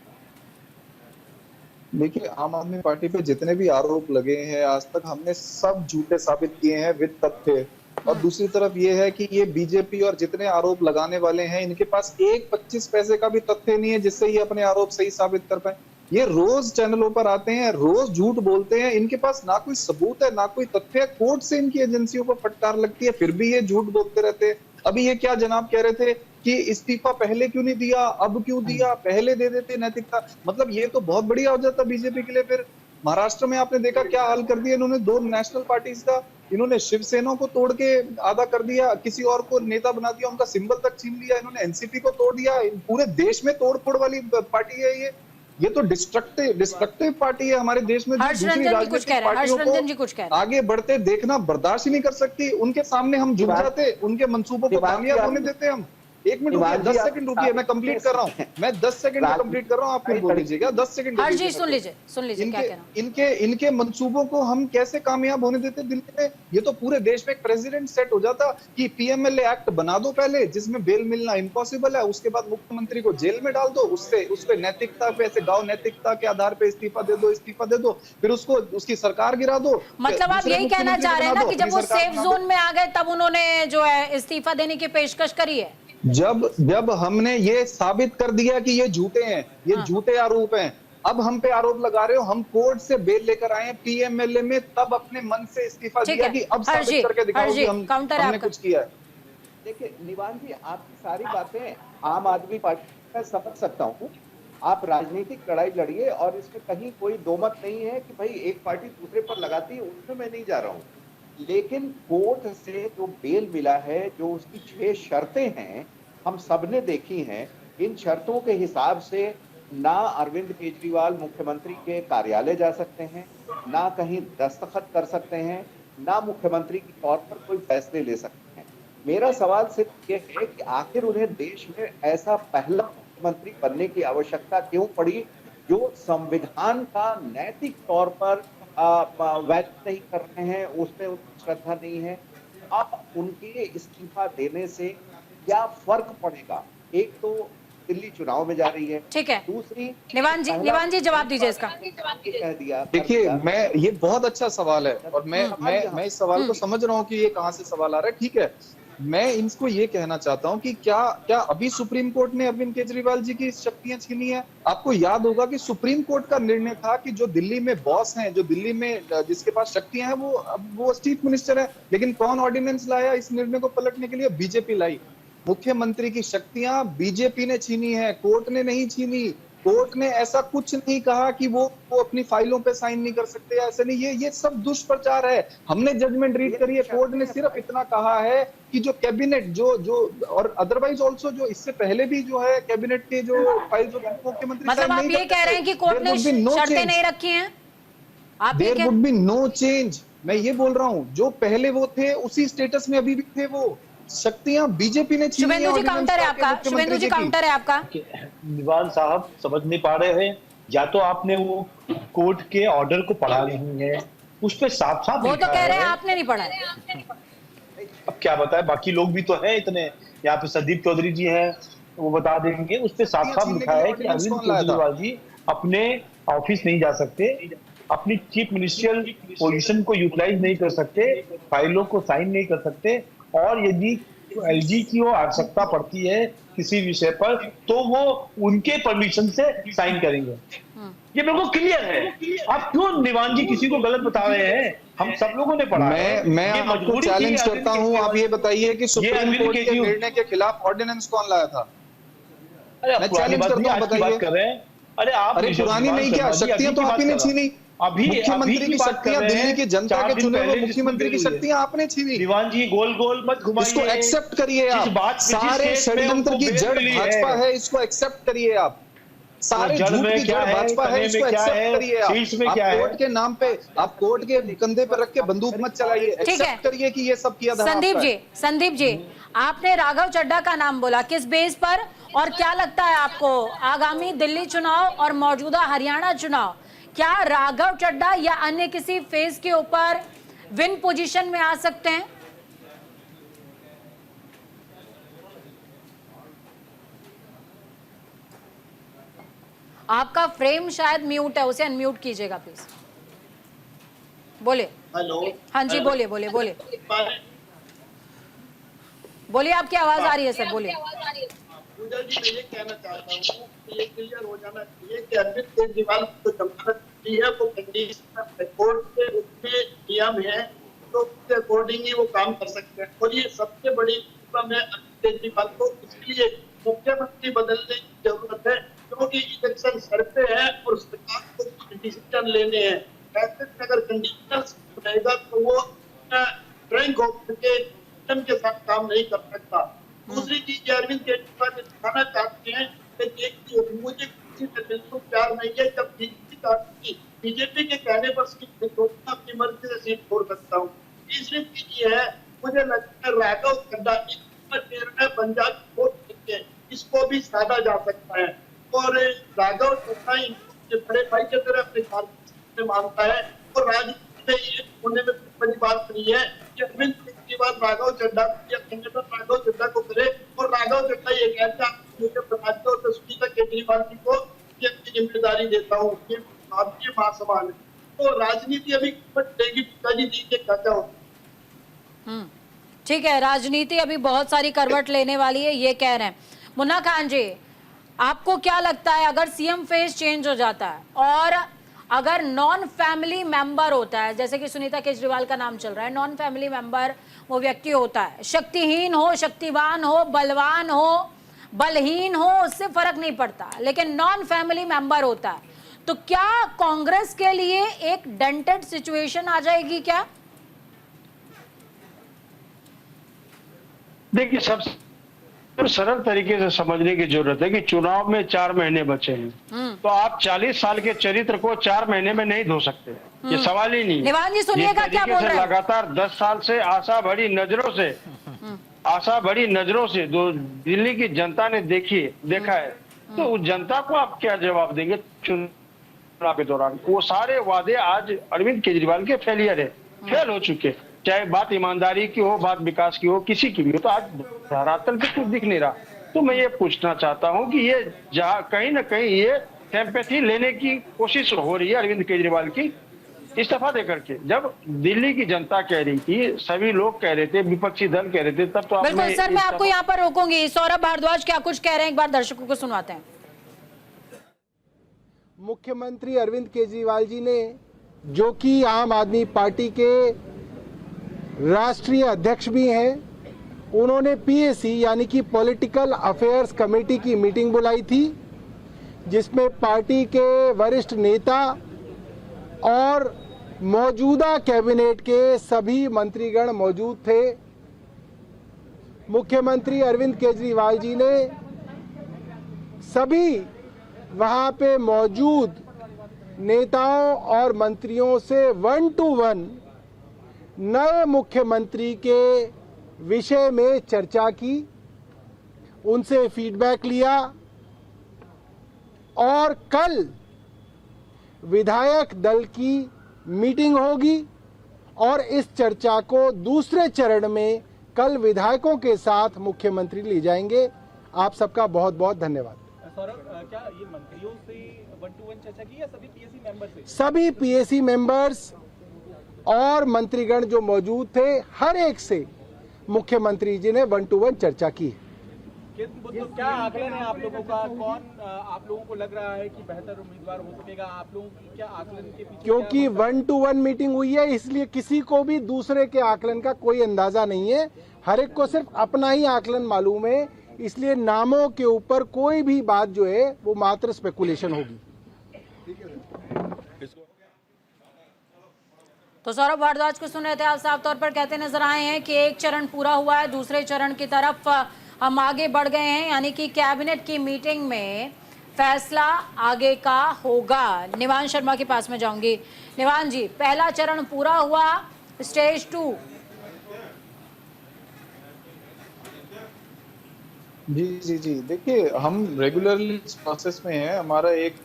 [SPEAKER 7] देखिए, आम आदमी पार्टी पे जितने भी आरोप लगे हैं आज तक हमने सब झूठे साबित किए हैं विद तथ्य। और दूसरी तरफ ये है कि ये बीजेपी और जितने आरोप लगाने वाले हैं इनके पास 25 पैसे का भी तथ्य नहीं है जिससे ये अपने आरोप सही साबित कर पाए। ये रोज चैनलों पर आते हैं, रोज झूठ बोलते हैं, इनके पास ना कोई सबूत है ना कोई तथ्य है। कोर्ट से इनकी एजेंसियों पर फटकार लगती है फिर भी ये झूठ बोलते रहते हैं। अभी ये क्या जनाब कह रहे थे कि इस्तीफा पहले क्यों नहीं दिया, अब क्यों दिया, पहले दे देते नैतिकता। मतलब ये तो बहुत बढ़िया हो जाता बीजेपी के लिए। फिर महाराष्ट्र में आपने देखा क्या हाल कर दिया इन्होंने, 2 नेशनल पार्टीज का इन्होंने शिवसेना को तोड़ के आधा कर दिया, किसी और को नेता बना दिया, उनका सिंबल तक छीन लिया, इन्होंने एनसीपी को तोड़ दिया। पूरे देश में तोड़फोड़ वाली पार्टी है ये तो डिस्ट्रक्टिव पार्टी है हमारे देश में। दूसरी राजनीतिक पार्टियों को आगे बढ़ते देखना बर्दाश्त ही नहीं कर सकती। उनके सामने हम झुक जाते, उनके मंसूबों को कामयाब होने देते हम। 1 मिनट रुकिए, 10 सेकंड रुकिए, मैं कंप्लीट कर रहा हूँ। मैं 10 सेकंड में कंप्लीट कर रहा हूँ, आप फिर बोल दीजिएगा। 10 सेकंड
[SPEAKER 1] सुन लीजिए क्या कहना।
[SPEAKER 7] इनके मंसूबों को हम कैसे कामयाब होने देते दिल्ली में? ये तो पूरे देश में एक प्रेसिडेंट सेट हो जाता कि पीएमएलए एक्ट बना दो पहले, जिसमें बेल मिलना इम्पॉसिबल है, उसके बाद मुख्यमंत्री को जेल में डाल दो, उससे नैतिकता पे, ऐसे गाँव नैतिकता के आधार पे इस्तीफा दे दो, फिर उसको उसकी सरकार गिरा दो।
[SPEAKER 1] मतलब आप यही कहना चाह रहे हैं ना कि जब वो सेफ जोन में आ गए तब उन्होंने जो है इस्तीफा देने की पेशकश करी है?
[SPEAKER 7] जब हमने ये साबित कर दिया कि ये झूठे हैं, ये झूठे आरोप हैं, अब हम पे आरोप लगा रहे हो, हम कोर्ट से बेल लेकर आए हैं पीएमएलए में, तब अपने मन से इस्तीफा दिया कि अब साबित करके दिखाओ कि हमने कुछ किया है।
[SPEAKER 11] देखिए निवान जी, आपकी सारी बातें आम आदमी पार्टी में समझ सकता हूँ। आप राजनीतिक लड़ाई लड़िए और इसमें कहीं कोई दोमत नहीं है कि भाई एक पार्टी दूसरे पर लगाती है, उसमें मैं नहीं जा रहा हूँ। लेकिन कोर्ट से जो बेल मिला है, जो उसकी 6 शर्तें हैं, हम सबने देखी हैं। इन शर्तों के हिसाब से ना अरविंद केजरीवाल मुख्यमंत्री के कार्यालय जा सकते हैं, ना कहीं दस्तखत कर सकते हैं, ना मुख्यमंत्री के तौर पर कोई फैसले ले सकते हैं। मेरा सवाल सिर्फ ये है कि आखिर उन्हें देश में ऐसा पहला मुख्यमंत्री बनने की आवश्यकता क्यों पड़ी जो संविधान का नैतिक तौर पर वैल्यू नहीं कर रहे हैं, उसमें उनकी श्रद्धा नहीं है। अब उनके इस्तीफा देने से क्या फर्क पड़ेगा? एक तो दिल्ली चुनाव में जा रही है,
[SPEAKER 1] ठीक है।
[SPEAKER 11] दूसरी
[SPEAKER 1] निवान जी जवाब दीजिए इसका।
[SPEAKER 11] कह दिया।
[SPEAKER 7] देखिए, ये बहुत अच्छा सवाल है और मैं इस सवाल को समझ रहा हूँ कि ये कहाँ से सवाल आ रहा है। ठीक है, मैं इनको ये कहना चाहता हूँ कि क्या अभी सुप्रीम कोर्ट ने अरविंद केजरीवाल जी की शक्तियां छीनी है? आपको याद होगा कि सुप्रीम कोर्ट का निर्णय था कि जो दिल्ली में बॉस हैं, जो दिल्ली में जिसके पास शक्तियां हैं, वो चीफ मिनिस्टर है। लेकिन कौन ऑर्डिनेंस लाया इस निर्णय को पलटने के लिए? बीजेपी लाई। मुख्यमंत्री की शक्तियां बीजेपी ने छीनी है, कोर्ट ने नहीं छीनी। कोर्ट ने ऐसा कुछ नहीं कहा कि वो अपनी फाइलों पे साइन नहीं कर सकते, ऐसे नहीं। ये सब दुष्प्रचार है। हमने जजमेंट रीड करी है, कोर्ट ने सिर्फ इतना कहा है कि जो कैबिनेट जो और अदरवाइज ऑल्सो जो इससे पहले भी जो है कैबिनेट के जो फाइल जो मुख्यमंत्री
[SPEAKER 1] मतलब आप ये कह रहे हैं कि कोर्ट ने शर्तें नहीं रखी हैं? आप ये
[SPEAKER 7] there would be no change. मैं ये बोल रहा हूँ, जो पहले वो थे उसी स्टेटस में अभी भी थे। वो शक्तियां बीजेपी ने छीनी।
[SPEAKER 1] शुभेंदु जी काउंटर है आपका, शुभेंदु जी काउंटर है आपका।
[SPEAKER 8] निवान साहब समझ नहीं पा रहे हैं, या तो आपने वो कोर्ट के ऑर्डर को पढ़ा नहीं है, उस पे साफ साफ
[SPEAKER 1] वो तो कह रहे हैं आपने नहीं पढ़ा है।
[SPEAKER 8] अब क्या बताएं, बाकी लोग भी तो हैं इतने, यहाँ पे संदीप चौधरी जी हैं, वो बता देंगे। उस पे साफ साफ लिखा है कि अरविंद केजरीवाल जी अपने ऑफिस नहीं जा सकते, अपनी चीफ मिनिस्ट्रियल पोजीशन को यूटिलाइज नहीं कर सकते, फाइलों को साइन नहीं कर सकते, और यदि एलजी की वो आवश्यकता पड़ती है किसी विषय पर तो वो उनके परमिशन से साइन करेंगे। ये बिल्कुल क्लियर है। आप क्यों निवान जी किसी को गलत बता रहे हैं? हम सब लोगों ने पढ़ा है।
[SPEAKER 7] मैं आपको चैलेंज करता हूं, आप ये बताइए कि सुप्रीम कोर्ट के निर्णय के खिलाफ ऑर्डिनेंस कौन लाया था?
[SPEAKER 8] मैं चैलेंज करता हूं, बताइए। कर रहे हैं। अरे
[SPEAKER 7] पुरानी नहीं, क्या शक्तियां तो आप ही ने छीनी। मुख्यमंत्री की शक्तियां, दिल्ली की जनता के चुने हुए मुख्यमंत्री की शक्तियां आपने छीनी।
[SPEAKER 8] दीवान जी गोल गोल मत घुमाइए,
[SPEAKER 7] इसको एक्सेप्ट करिए आप। सारे षड्यंत्र की जड़ भाजपा है, इसको एक्सेप्ट करिए आप। सारे झूठ की जड़ भाजपा है, इसको एक्सेप्ट करिए आप। कोर्ट के नाम पे, आप कोर्ट के कंधे पर रख के बंदूक मत चलाइए, एक्सेप्ट करिए कि ये सब किया था।
[SPEAKER 1] संदीप जी आपने राघव चड्ढा का नाम बोला, किस बेस पर और क्या लगता है आपको आगामी दिल्ली चुनाव और मौजूदा हरियाणा चुनाव, क्या राघव चड्ढा या अन्य किसी फेज के ऊपर विन पोजीशन में आ सकते हैं? आपका फ्रेम शायद म्यूट है, उसे अनम्यूट कीजिएगा प्लीज। बोले।
[SPEAKER 9] हेलो।
[SPEAKER 1] हाँ जी, बोलिए बोलिए बोलिए बोलिए, आपकी आवाज आ रही है सर, बोलिए।
[SPEAKER 9] पूजा जी, मैं ये कहना चाहता हूँ कि ये क्लियर हो जाना चाहिए कि अरविंद केजरीवाल को जमानत दी है, वो कंडीशन कोर्ट के उसमें नियम है, तो उसके अकॉर्डिंग ही वो काम कर सकते हैं। और ये सबसे बड़ी प्रॉब्लम है अरविंद केजरीवाल को, इसलिए मुख्यमंत्री बदलने की जरूरत है, क्योंकि इलेक्शन सर पे है और सरकार को डिसीजन लेने हैं। ऐसे में अगर कंडीशन रहेगा तो वो ड्राइंग के साथ काम नहीं कर सकता। दूसरी चीज अरविंद केजरीवाल दिखाना चाहते हैं कि मुझे किसी से बिल्कुल प्यार नहीं है, जब बीजेपी के कहने पर सीट छोड़ना अपनी मर्जी से सीट छोड़ सकता हूँ। तीसरी चीज ये है, मुझे लगता है राघव चड्ढा निर्णय पंजाब छोड़ सकते, इसको भी साधा जा सकता है। और राघव चड्ढा बड़े भाई के तरह अपने कार्य मानता है, और राजनीति में ये होने में बड़ी बात नहीं है कि अरविंद केजरीवाल राघव चड्ढा या संगठन राघव चड्ढा को करे, और राघव चड्ढा ये कहता है और सुनीता केजरीवाल जी को ये जिम्मेदारी देता हूँ, ये आपके महासमान है। तो राजनीति अभी देगी पिताजी जी के क्या होता।
[SPEAKER 1] ठीक है, राजनीति अभी बहुत सारी करवट लेने वाली है, ये कह रहे हैं। मुन्ना खान जी, आपको क्या लगता है अगर सीएम फेस चेंज हो जाता है और अगर नॉन फैमिली मेंबर होता है, जैसे कि सुनीता केजरीवाल का नाम चल रहा है, नॉन फैमिली मेंबर वो व्यक्ति होता है, शक्तिहीन हो, शक्तिवान हो, बलवान हो, बलहीन हो, उससे फर्क नहीं पड़ता, लेकिन नॉन फैमिली मेंबर होता है, तो क्या कांग्रेस के लिए एक डेंटेड सिचुएशन आ जाएगी क्या?
[SPEAKER 10] देखिए, सबसे सरल तरीके से समझने की जरूरत है कि चुनाव में 4 महीने बचे हैं, तो आप 40 साल के चरित्र को 4 महीने में नहीं धो सकते, ये सवाल ही नहीं।
[SPEAKER 1] निवान जी सुनिएगा क्या बोल रहे हैं।
[SPEAKER 10] लगातार 10 साल से आशा भरी नजरों से जो दिल्ली की जनता ने देखा है, तो उस जनता को आप क्या जवाब देंगे चुनाव के दौरान? वो सारे वादे आज अरविंद केजरीवाल के फेल हो चुके, चाहे बात ईमानदारी की हो, बात विकास की हो, किसी की भी हो, तो आज धरातल पे कुछ दिख नहीं रहा। तो मैं ये पूछना चाहता हूँ कि ये जहाँ कहीं ना कहीं ये सिंपैथी लेने की कोशिश हो रही है अरविंद केजरीवाल की इस्तीफा देकर के। जब दिल्ली की जनता कह रही थी, सभी लोग कह रहे थे, विपक्षी दल कह रहे थे, तब तो
[SPEAKER 1] बिल्कुल सर, मैं आपको यहाँ पर रोकूंगी। सौरभ भारद्वाज क्या कुछ कह रहे हैं, एक बार दर्शकों को सुनवाते हैं।
[SPEAKER 12] मुख्यमंत्री अरविंद केजरीवाल जी ने, जो कि आम आदमी पार्टी के राष्ट्रीय अध्यक्ष भी हैं, उन्होंने पीएसी यानी कि पॉलिटिकल अफेयर्स कमेटी की मीटिंग बुलाई थी, जिसमें पार्टी के वरिष्ठ नेता और मौजूदा कैबिनेट के सभी मंत्रीगण मौजूद थे। मुख्यमंत्री अरविंद केजरीवाल जी ने सभी वहां पे मौजूद नेताओं और मंत्रियों से 1 to 1 नए मुख्यमंत्री के विषय में चर्चा की, उनसे फीडबैक लिया और कल विधायक दल की मीटिंग होगी और इस चर्चा को दूसरे चरण में कल विधायकों के साथ मुख्यमंत्री ले जाएंगे। आप सबका बहुत बहुत धन्यवाद।
[SPEAKER 13] सौरभ, क्या ये मंत्रियों से 1 to 1 चर्चा की या सभी पीएसी मेंबर से?
[SPEAKER 12] सभी पीएसी मेंबर्स और मंत्रीगण जो मौजूद थे, हर एक से मुख्यमंत्री जी ने 1 to 1 चर्चा की।
[SPEAKER 13] क्या आकलन है आप लोगों का? कौन आप लोगों को लग रहा है कि बेहतर उम्मीदवार हो सकेगा? आप लोगों की क्या आकलन के पीछे?
[SPEAKER 12] क्योंकि 1 to 1 मीटिंग हुई है, इसलिए किसी को भी दूसरे के आकलन का कोई अंदाजा नहीं है। हर एक को सिर्फ अपना ही आकलन मालूम है, इसलिए नामों के ऊपर कोई भी बात जो है वो मात्र स्पेकुलेशन होगी।
[SPEAKER 1] तो सौरभ भारद्वाज को सुन रहे थे आप, साफ तौर पर कहते नजर आए हैं कि एक चरण पूरा हुआ है, दूसरे चरण की तरफ हम आगे बढ़ गए हैं, यानी कि कैबिनेट की मीटिंग में फैसला आगे का होगा। निवान शर्मा के पास में जाऊंगी। निवान जी, पहला चरण पूरा हुआ, स्टेज 2।
[SPEAKER 7] जी, देखिए, हम रेगुलरली इस प्रोसेस में हैं। हमारा एक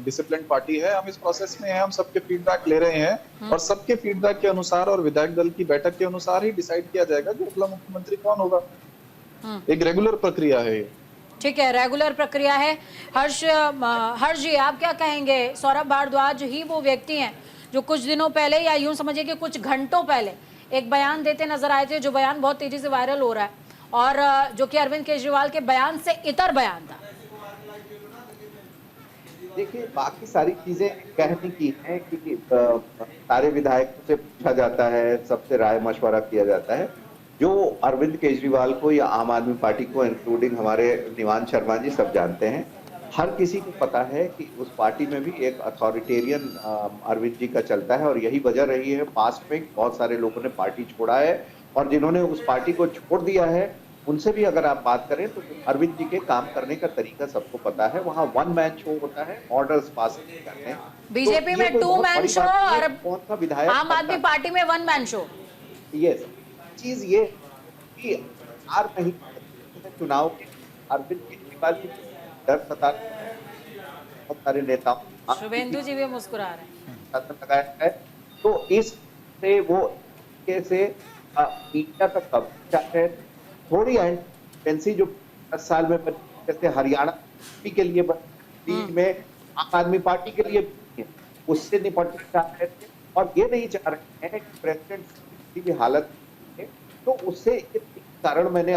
[SPEAKER 7] डिसिप्लिन पार्टी है, हम इस प्रोसेस में हैं, हम सबके फीडबैक ले रहे हैं और सबके फीडबैक के अनुसार और विधायक दल की बैठक के अनुसार ही डिसाइड किया जाएगा कि अगला मुख्यमंत्री कौन होगा। एक रेगुलर प्रक्रिया है ये।
[SPEAKER 1] ठीक है, रेगुलर प्रक्रिया है। हर्ष जी, आप क्या कहेंगे? सौरभ भारद्वाज ही वो व्यक्ति हैं जो कुछ दिनों पहले, या यूं समझिए कि कुछ घंटों पहले, एक बयान देते नजर आए थे, जो बयान बहुत तेजी से वायरल हो रहा है और जो कि अरविंद केजरीवाल के बयान से इतर बयान था।
[SPEAKER 11] देखिए, बाकी सारी चीजें कहने की हैं कि सारे विधायकों से पूछा जाता है, सबसे राय मशवरा किया जाता है। जो अरविंद केजरीवाल को या आम आदमी पार्टी को, इंक्लूडिंग हमारे निवान शर्मा जी, सब जानते हैं। हर किसी को पता है कि उस पार्टी में भी एक अथॉरिटेरियन अरविंद जी का चलता है और यही वजह रही है पास्ट में बहुत सारे लोगों ने पार्टी छोड़ा है और जिन्होंने उस पार्टी को छोड़ दिया है उनसे भी अगर आप बात करें तो अरविंद जी के काम करने का तरीका सबको पता है। वहाँ 1 मैन शो होता है, ऑर्डर्स पास नहीं करते हैं।
[SPEAKER 1] बीजेपी में 2 मैन शो और
[SPEAKER 11] कौन सा विधायक,
[SPEAKER 1] आम आदमी पार्टी में 1 मैन शो।
[SPEAKER 11] यस, चीज ये कि 4 महीने चुनाव के अरविंद केजरीवाल की डर सता बहुत सारे नेताओं,
[SPEAKER 1] शुभेंदु जी भी मुस्कुरा रहे हैं,
[SPEAKER 11] लगाया है। तो इससे वो कैसे मीडिया का कब्जा है, थोड़ी एंटेंसी जो 10 साल में जैसे हरियाणा के लिए बीच में आम आदमी पार्टी के लिए उससे निपटना चाह रहे थे और ये नहीं चाह रहे हैं कि प्रेसिडेंट किसी भी हालत में, तो उससे कारण मैंने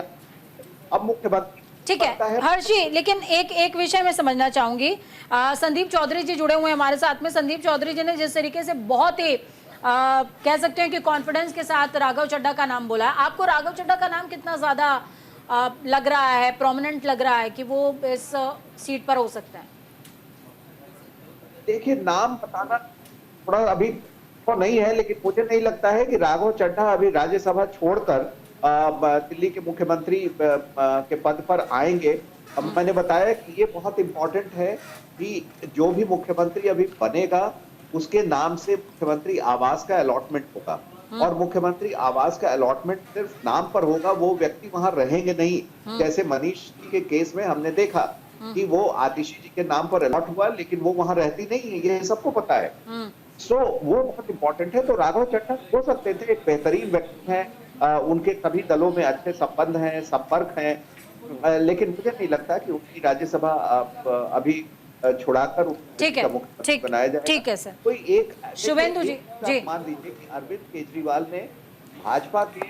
[SPEAKER 11] अब मुख्यमंत्री।
[SPEAKER 1] ठीक है हर्षी, लेकिन एक विषय में समझना चाहूंगी। संदीप चौधरी जी जुड़े हुए हैं हमारे साथ में। संदीप चौधरी जी ने जिस तरीके से बहुत ही कह सकते हैं कि कॉन्फिडेंस के साथ राघव चड्ढा का नाम बोला है, आपको राघव चड्ढा का नाम कितना ज्यादा लग रहा है, प्रोमिनेंट लग रहा है कि वो इस सीट पर हो सकता है?
[SPEAKER 11] देखिए, नाम बताना थोड़ा अभी तो नहीं है, लेकिन मुझे नहीं लगता है कि राघव चड्ढा अभी राज्यसभा छोड़कर दिल्ली के मुख्यमंत्री के पद पर आएंगे। अब मैंने बताया कि ये बहुत इंपॉर्टेंट है कि जो भी मुख्यमंत्री अभी बनेगा उसके नाम से मुख्यमंत्री आवास का अलॉटमेंट होगा और मुख्यमंत्री आवास का अलॉटमेंट सिर्फ नाम पर होगा, वो व्यक्ति वहां रहेंगे नहीं। जैसे मनीष जी के केस में हमने देखा कि वो आतिशी जी के नाम पर अलॉट हुआ लेकिन वो वहां रहती नहीं है, ये सबको पता है। सो वो बहुत इंपॉर्टेंट है। तो राघव चड्ढा हो सकते थे, एक बेहतरीन व्यक्ति है, उनके सभी दलों में अच्छे संबंध हैं, संपर्क हैं, लेकिन मुझे नहीं लगता कि उनकी राज्यसभा अभी छुड़ाकर बनाया जाए।
[SPEAKER 1] ठीक है सर।
[SPEAKER 11] कोई एक
[SPEAKER 1] शुभेंदु जी
[SPEAKER 11] मान लीजिए कि अरविंद केजरीवाल ने भाजपा के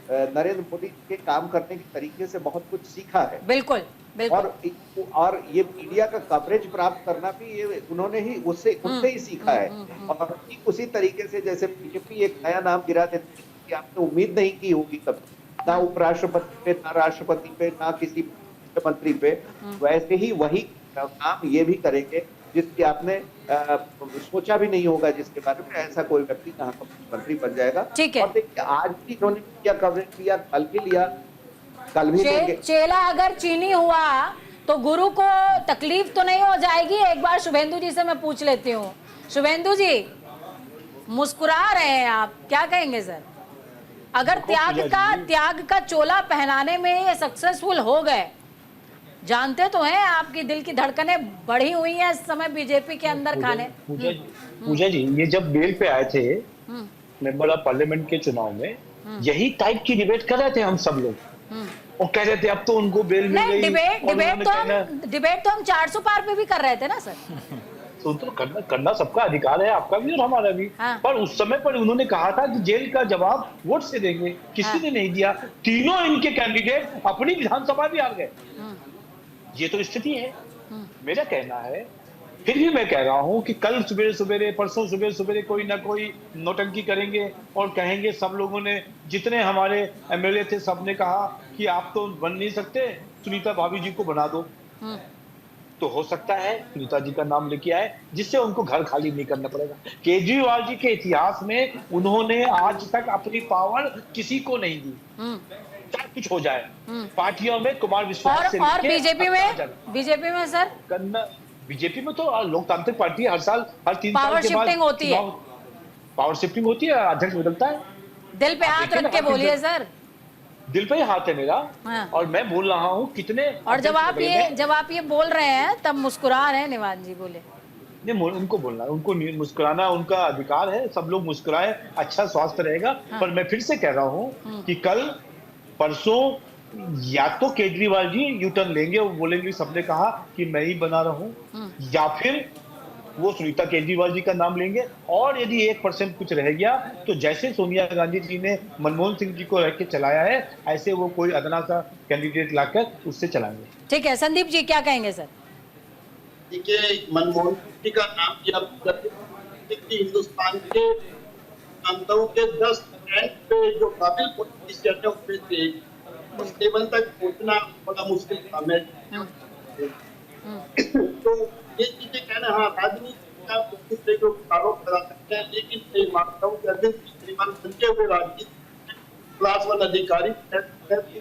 [SPEAKER 11] नरेंद्र मोदी के काम करने के तरीके से बहुत कुछ सीखा है।
[SPEAKER 1] बिल्कुल, बिल्कुल।
[SPEAKER 11] और ये मीडिया का कवरेज प्राप्त करना भी ये उन्होंने ही उससे ही सीखा है। और उसी तरीके से जैसे बीजेपी एक नया नाम गिरा देती कि आपने उम्मीद नहीं की होगी कभी, ना उपराष्ट्रपति पे, ना राष्ट्रपति पे, ना किसी मुख्यमंत्री पे, वैसे ही वही काम ये भी करेंगे जिसकी आपने सोचा भी नहीं होगा, जिसके बारे में ऐसा कोई व्यक्ति कहाँ का मुख्यमंत्री बन जाएगा।
[SPEAKER 1] ठीक है।
[SPEAKER 11] और देखिए आज भी इन्होंने क्या कवरेज किया, कल भी लिया, कल भी लेंगे।
[SPEAKER 1] चेला अगर चीनी हुआ तो गुरु को तकलीफ तो नहीं हो जाएगी? एक बार शुभेंदु जी से मैं पूछ लेती हूँ। शुभेंदु जी, मुस्कुरा रहे हैं आप, क्या कहेंगे सर? अगर त्याग का चोला पहनाने में ये सक्सेसफुल हो गए, जानते तो हैं आपकी दिल की धड़कनें बढ़ी हुई हैं इस समय बीजेपी के अंदर खाने।
[SPEAKER 8] पूजा जी, ये जब बेल पे आए थे मेंबर ऑफ पार्लियामेंट के चुनाव में, यही टाइप की डिबेट कर रहे थे हम सब लोग, और कह रहे थे अब तो उनको बेल मिल गई।
[SPEAKER 1] डिबेट तो हम 400 पार पे भी कर रहे थे ना सर।
[SPEAKER 8] तो करना सबका अधिकार है, आपका भी और हमारा भी।
[SPEAKER 1] हाँ।
[SPEAKER 8] पर उस समय पर उन्होंने कहा था कि जेल का जवाब वोट से देंगे, किसी ने नहीं दिया। तीनों इनके कैंडिडेट अपनी विधानसभा भी हार गए। ये तो स्थिति है। मेरा कहना है, फिर भी मैं कह रहा हूं कि कल सुबह सवेरे, परसों सुबह सवेरे कोई ना कोई नौटंकी करेंगे और कहेंगे सब लोगों ने, जितने हमारे एमएलए थे सबने कहा कि आप तो बन नहीं सकते, सुनीता भाभी जी को बना दो। तो हो सकता है सुनीता जी का नाम लेके आए, जिससे उनको घर खाली नहीं करना पड़ेगा। केजरीवाल जी के इतिहास में उन्होंने आज तक अपनी पावर किसी को नहीं दी, चाहे कुछ हो जाए। पार्टियों में कुमार विश्वास से
[SPEAKER 1] और बीजेपी में सर,
[SPEAKER 8] बीजेपी में तो लोकतांत्रिक पार्टी हर साल, हर 3 साल के बाद पावर शिफ्टिंग होती है, अध्यक्ष बदलता है।
[SPEAKER 1] दिल पे हाथ रख के बोलिए सर।
[SPEAKER 8] दिल पे ही हाथ है मेरा।
[SPEAKER 1] हाँ।
[SPEAKER 8] और मैं बोल रहा हूँ कितने,
[SPEAKER 1] और जब आप ये बोल रहे हैं तब मुस्कुरा रहे हैं। निवान जी बोले
[SPEAKER 8] नहीं, उनको बोलना, उनको मुस्कुराना उनका अधिकार है, सब लोग मुस्कुराए, अच्छा स्वास्थ्य रहेगा।
[SPEAKER 1] हाँ।
[SPEAKER 8] पर मैं फिर से कह रहा हूँ कि कल परसों या तो केजरीवाल जी यू टर्न लेंगे, वो बोलेंगे सबने कहा कि मैं ही बना रहा हूँ, या फिर वो सुनीता केजरीवाल जी का नाम लेंगे। और यदि 1% कुछ रह गया तो जैसे सोनिया गांधी जी ने मनमोहन सिंह जी को रख के चलाया है, ऐसे वो कोई अदना सा कैंडिडेट लाकर उससे चलाएंगे।
[SPEAKER 1] ठीक है, संदीप जी क्या कहेंगे सर?
[SPEAKER 9] देखिए, मनमोहन सिंह जी का नाम जब हिंदुस्तान के प्रांतों के 10 रैंक पे जो काबिल पॉलिटिशियन है उसमें से उस लेवल तक पहुंचना बड़ा मुश्किल काम है। तो ये चीजें कहना, हाँ, राजनीति का से जो आरोप लगा सकते हैं, लेकिन मैं मानता हूँ कि अरविंद केजरीवाल बनते हुए राजनीति क्लास 1 अधिकारी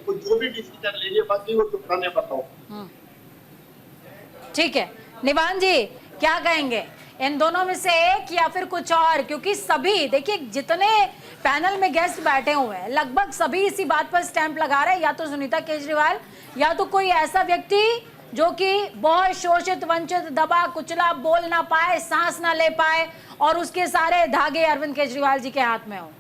[SPEAKER 9] को जो भी डिसीजन लेंगे बाकी वो चुकाने बताओ।
[SPEAKER 1] ठीक है, निवान जी क्या कहेंगे? इन दोनों में से एक या फिर कुछ और? क्योंकि सभी देखिए जितने पैनल में गेस्ट बैठे हुए हैं लगभग सभी इसी बात पर स्टैंप लगा रहे हैं, या तो सुनीता केजरीवाल या तो कोई ऐसा व्यक्ति जो कि बहुत शोषित, वंचित, दबा कुचला, बोल ना पाए, सांस ना ले पाए और उसके सारे धागे अरविंद केजरीवाल जी के हाथ में हो।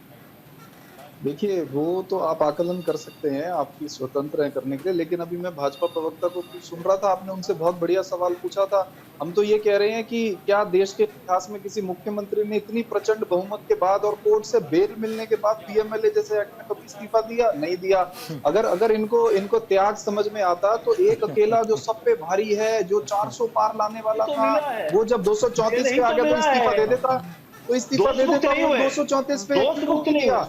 [SPEAKER 7] देखिए, वो तो आप आकलन कर सकते हैं, आपकी स्वतंत्र है करने के लिए, लेकिन अभी मैं भाजपा प्रवक्ता को सुन रहा था, आपने उनसे बहुत बढ़िया सवाल पूछा था। हम तो ये कह रहे हैं कि क्या देश के इतिहास में किसी मुख्यमंत्री ने इतनी प्रचंड बहुमत के बाद और कोर्ट से बेल मिलने के बाद पीएमएलए जैसे एक्ट में कभी इस्तीफा दिया? नहीं दिया। अगर इनको त्याग समझ में आता तो एक अकेला जो सब पे भारी है, जो 400 पार लाने वाला था, वो जब 234 पे आ गया तो इस्तीफा दे देता, वो 234 पे क्यों दिया?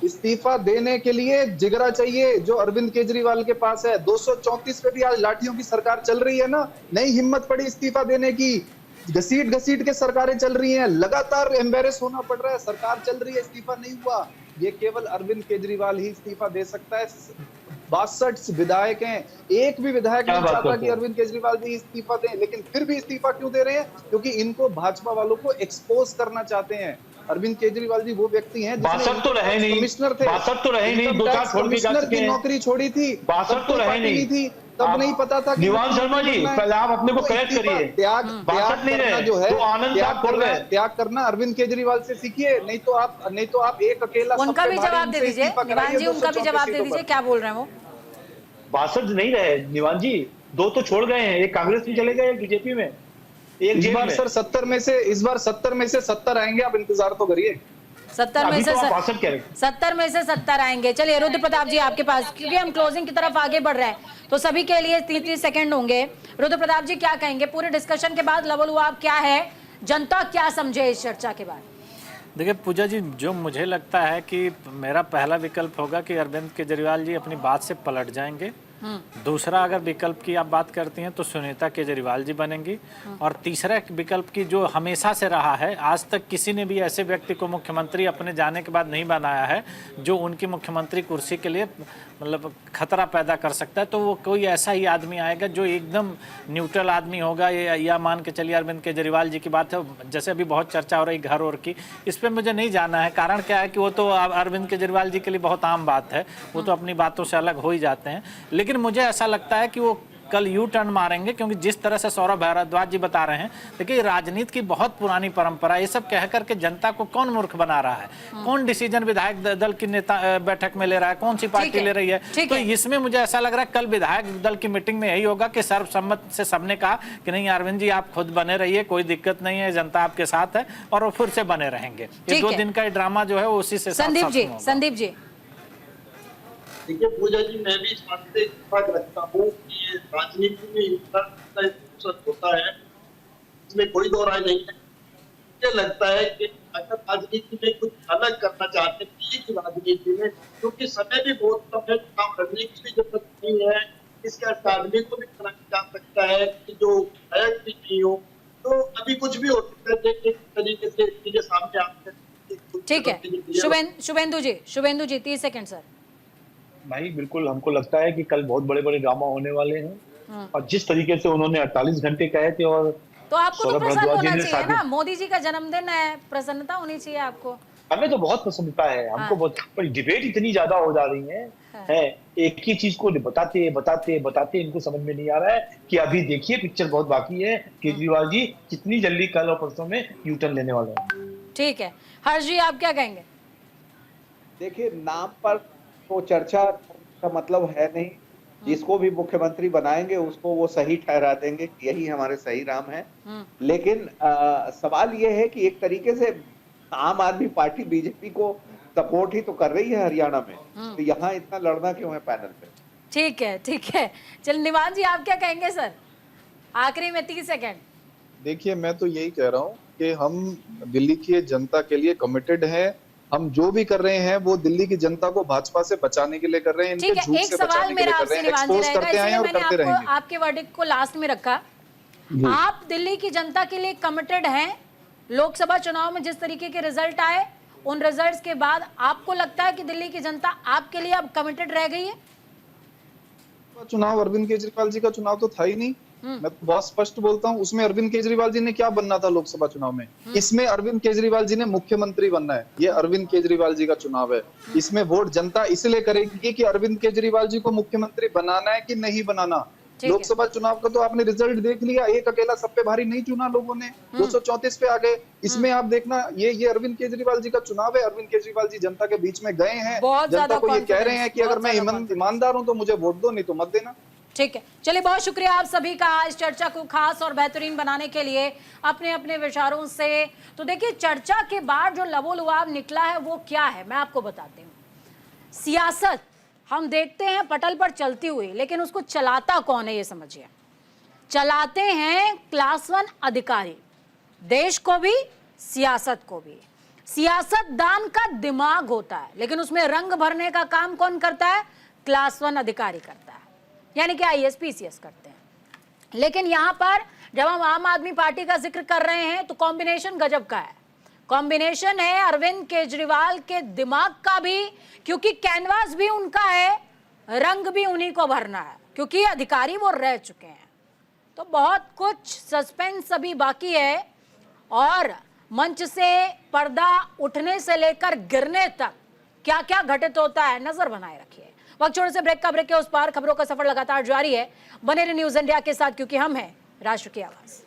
[SPEAKER 7] इस्तीफा देने के लिए जिगरा चाहिए जो अरविंद केजरीवाल के पास है। 234 पे भी आज लाठियों की सरकार चल रही है ना, नहीं हिम्मत पड़ी इस्तीफा देने की, घसीट के सरकारें चल रही हैं, लगातार एम्बेरस होना पड़ रहा है, सरकार चल रही है, इस्तीफा नहीं हुआ। ये केवल अरविंद केजरीवाल ही इस्तीफा दे सकता है। 62 विधायक हैं, एक भी विधायक नहीं चाहता कि अरविंद केजरीवाल जी इस्तीफा दें, लेकिन फिर भी इस्तीफा क्यों दे रहे हैं? क्योंकि इनको भाजपा वालों को एक्सपोज करना चाहते हैं। अरविंद केजरीवाल जी वो व्यक्ति हैं
[SPEAKER 8] जिसने तो रहे नहीं,
[SPEAKER 7] कमिश्नर थे,
[SPEAKER 8] 62 तो रहे नहीं, 2 साल छोड़ के जा चुके हैं,
[SPEAKER 7] नौकरी छोड़ी थी,
[SPEAKER 8] 62 तो रहे नहीं
[SPEAKER 7] थी, तब नहीं पता था।
[SPEAKER 8] निवान शर्मा जी, पहले आप अपने को करेक्ट करिए।
[SPEAKER 7] त्याग
[SPEAKER 8] नहीं रहे
[SPEAKER 7] जो है,
[SPEAKER 8] तो आनंद साहब बोल रहे हैं,
[SPEAKER 7] त्याग करना अरविंद केजरीवाल से सीखिए, नहीं तो आप एक अकेला।
[SPEAKER 1] उनका भी जवाब दे दीजिए निवान जी, उनका भी जवाब दे दीजिए, क्या बोल रहे हैं वो?
[SPEAKER 8] 62 नहीं रहे निवान जी, 2 तो छोड़ गए हैं, एक कांग्रेस में चले गए, बीजेपी में, एक
[SPEAKER 7] इस बार सर 70 में से 70 आएंगे, आप इंतजार तो करिए।
[SPEAKER 1] 70 में से 70 आएंगे। चलिए रुद्र प्रताप जी आपके पास, क्योंकि हम क्लोजिंग की तरफ आगे बढ़ रहे हैं तो सभी के लिए 30 सेकंड होंगे। रुद्र प्रताप जी क्या कहेंगे पूरे डिस्कशन के बाद? लेवल हुआ क्या है, जनता क्या समझे इस चर्चा के बाद?
[SPEAKER 5] देखिए पूजा जी, जो मुझे लगता है कि मेरा पहला विकल्प होगा कि अरविंद केजरीवाल जी अपनी बात से पलट जाएंगे दूसरा अगर विकल्प की आप बात करती हैं तो सुनीता केजरीवाल जी बनेंगी। और तीसरा विकल्प की जो हमेशा से रहा है, आज तक किसी ने भी ऐसे व्यक्ति को मुख्यमंत्री अपने जाने के बाद नहीं बनाया है जो उनकी मुख्यमंत्री कुर्सी के लिए मतलब खतरा पैदा कर सकता है, तो वो कोई ऐसा ही आदमी आएगा जो एकदम न्यूट्रल आदमी होगा। या मान के चलिए अरविंद केजरीवाल जी की बात है, जैसे अभी बहुत चर्चा हो रही घर और की, इस पर मुझे नहीं जाना है। कारण क्या है कि वो तो अरविंद केजरीवाल जी के लिए बहुत आम बात है, वो तो अपनी बातों से अलग हो ही जाते हैं। लेकिन मुझे ऐसा लगता है कि वो कल यू टर्न मारेंगे, क्योंकि जिस तरह से सौरभ भारद्वाज जी बता रहे हैं, देखिए राजनीति की बहुत पुरानी परंपरा, ये सब कह करके जनता को कौन मूर्ख बना रहा है, कौन डिसीजन विधायक दल की नेता बैठक में ले रहा है, कौन सी पार्टी ले रही है। तो इसमें मुझे ऐसा लग रहा है कल विधायक दल की मीटिंग में यही होगा कि सर्वसम्मत से सबने कहा कि नहीं अरविंद जी आप खुद बने रहिए, कोई दिक्कत नहीं है, जनता आपके साथ है, और वो फिर से बने रहेंगे। ये 2 दिन का ड्रामा जो है वो उसी से
[SPEAKER 1] संदीप जी
[SPEAKER 9] देखिए पूजा जी, मैं भी इस बात से इत्तेफाक रखता हूँ कि राजनीति में इंसान होता है, इसमें कोई दो राय नहीं है। मुझे लगता है कि अगर राजनीति में कुछ अलग करना चाहते हैं राजनीति में, क्योंकि समय भी बहुत कम है, काम करने की भी जरूरत नहीं है, इसके आदमी को भी बनाया जा सकता है कि जो गायक भी नहीं हो, तो अभी कुछ भी हो सकता है। एक तरीके से चीजें सामने आते हैं।
[SPEAKER 1] ठीक है, शुभेंदु जी 30 सेकंड सर।
[SPEAKER 8] भाई बिल्कुल, हमको लगता है कि कल बहुत बड़े बड़े ड्रामा होने वाले हैं, और जिस तरीके से उन्होंने 48 घंटे कहे थे, और
[SPEAKER 1] तो आपको तो प्रसन्न होना चाहिए ना, मोदी जी का जन्मदिन है, प्रसन्नता होनी चाहिए आपको।
[SPEAKER 8] हमें तो बहुत प्रसन्नता है, हमको बहुत, पर डिबेट इतनी ज्यादा हो जा रही है, एक ही चीज को बताते इनको समझ में नहीं आ रहा है कि अभी देखिए पिक्चर बहुत बाकी है। केजरीवाल जी कितनी जल्दी कल और परसों में यू टर्न लेने वाले हैं।
[SPEAKER 1] ठीक है, हर्ष जी आप क्या कहेंगे?
[SPEAKER 11] देखिए, नाम पर तो चर्चा का मतलब है नहीं, जिसको भी मुख्यमंत्री बनाएंगे उसको वो सही ठहरा देंगे, यही हमारे सही राम है। लेकिन सवाल ये है कि एक तरीके से आम आदमी पार्टी बीजेपी को सपोर्ट ही तो कर रही है हरियाणा में, तो यहाँ इतना लड़ना क्यों है पैनल पे?
[SPEAKER 1] ठीक है, चल निवान जी आप क्या कहेंगे सर, आखिरी में 30 सेकंड।
[SPEAKER 7] देखिए, मैं तो यही कह रहा हूँ कि हम दिल्ली की जनता के लिए कमिटेड हैं। हम जो भी कर रहे हैं वो दिल्ली की जनता को भाजपा से बचाने के लिए कर रहे हैं, इनके झूठ से बचाने के लिए कर रहे हैं, एक्सपोज करते हैं और करते रहेंगे।
[SPEAKER 1] आपके वर्डिक्ट को लास्ट में रखा, आप दिल्ली की जनता के लिए कमिटेड हैं। लोकसभा चुनाव में जिस तरीके के रिजल्ट आए, उन रिजल्ट्स के बाद आपको लगता है कि दिल्ली की जनता आपके लिए अब कमिटेड रह गई है?
[SPEAKER 7] चुनाव अरविंद केजरीवाल जी का चुनाव तो था ही नहीं। मैं तो बहुत स्पष्ट बोलता हूँ, उसमें अरविंद केजरीवाल जी ने क्या बनना था लोकसभा चुनाव में? इसमें अरविंद केजरीवाल जी ने मुख्यमंत्री बनना है, ये अरविंद केजरीवाल जी का चुनाव है। इसमें वोट जनता इसलिए करेगी कि अरविंद केजरीवाल जी को मुख्यमंत्री बनाना है कि नहीं बनाना। लोकसभा चुनाव का तो आपने रिजल्ट देख लिया, एक अकेला सब पे भारी नहीं चुना लोगों ने, 234 पे आ गए। इसमें आप देखना, ये अरविंद केजरीवाल जी का चुनाव है। अरविंद केजरीवाल जी जनता के बीच में गए हैं, जनता को ये कह रहे हैं कि अगर मैं ईमानदार हूं तो मुझे वोट दो, नहीं तो मत देना।
[SPEAKER 1] ठीक है, चलिए बहुत शुक्रिया आप सभी का इस चर्चा को खास और बेहतरीन बनाने के लिए अपने अपने विचारों से। तो देखिए, चर्चा के बाद जो लबोलुआब निकला है वो क्या है, मैं आपको बताती हूँ। सियासत हम देखते हैं पटल पर चलती हुई, लेकिन उसको चलाता कौन है ये समझिए। चलाते हैं क्लास 1 अधिकारी, देश को भी सियासत को भी। सियासतदान का दिमाग होता है, लेकिन उसमें रंग भरने का काम कौन करता है? क्लास 1 अधिकारी करता है, यानी कि IAS PCS करते हैं। लेकिन यहां पर जब हम आम आदमी पार्टी का जिक्र कर रहे हैं तो कॉम्बिनेशन गजब का है। कॉम्बिनेशन है अरविंद केजरीवाल के दिमाग का भी, क्योंकि कैनवास भी उनका है, रंग भी उन्हीं को भरना है, क्योंकि अधिकारी वो रह चुके हैं। तो बहुत कुछ सस्पेंस अभी बाकी है, और मंच से पर्दा उठने से लेकर गिरने तक क्या क्या घटित होता है, नजर बनाए रखिए। वक्त छोड़ने से ब्रेक के उस पार, खबरों का सफर लगातार जारी है। बने रहिए न्यूज़ इंडिया के साथ, क्योंकि हम हैं राष्ट्र की आवाज।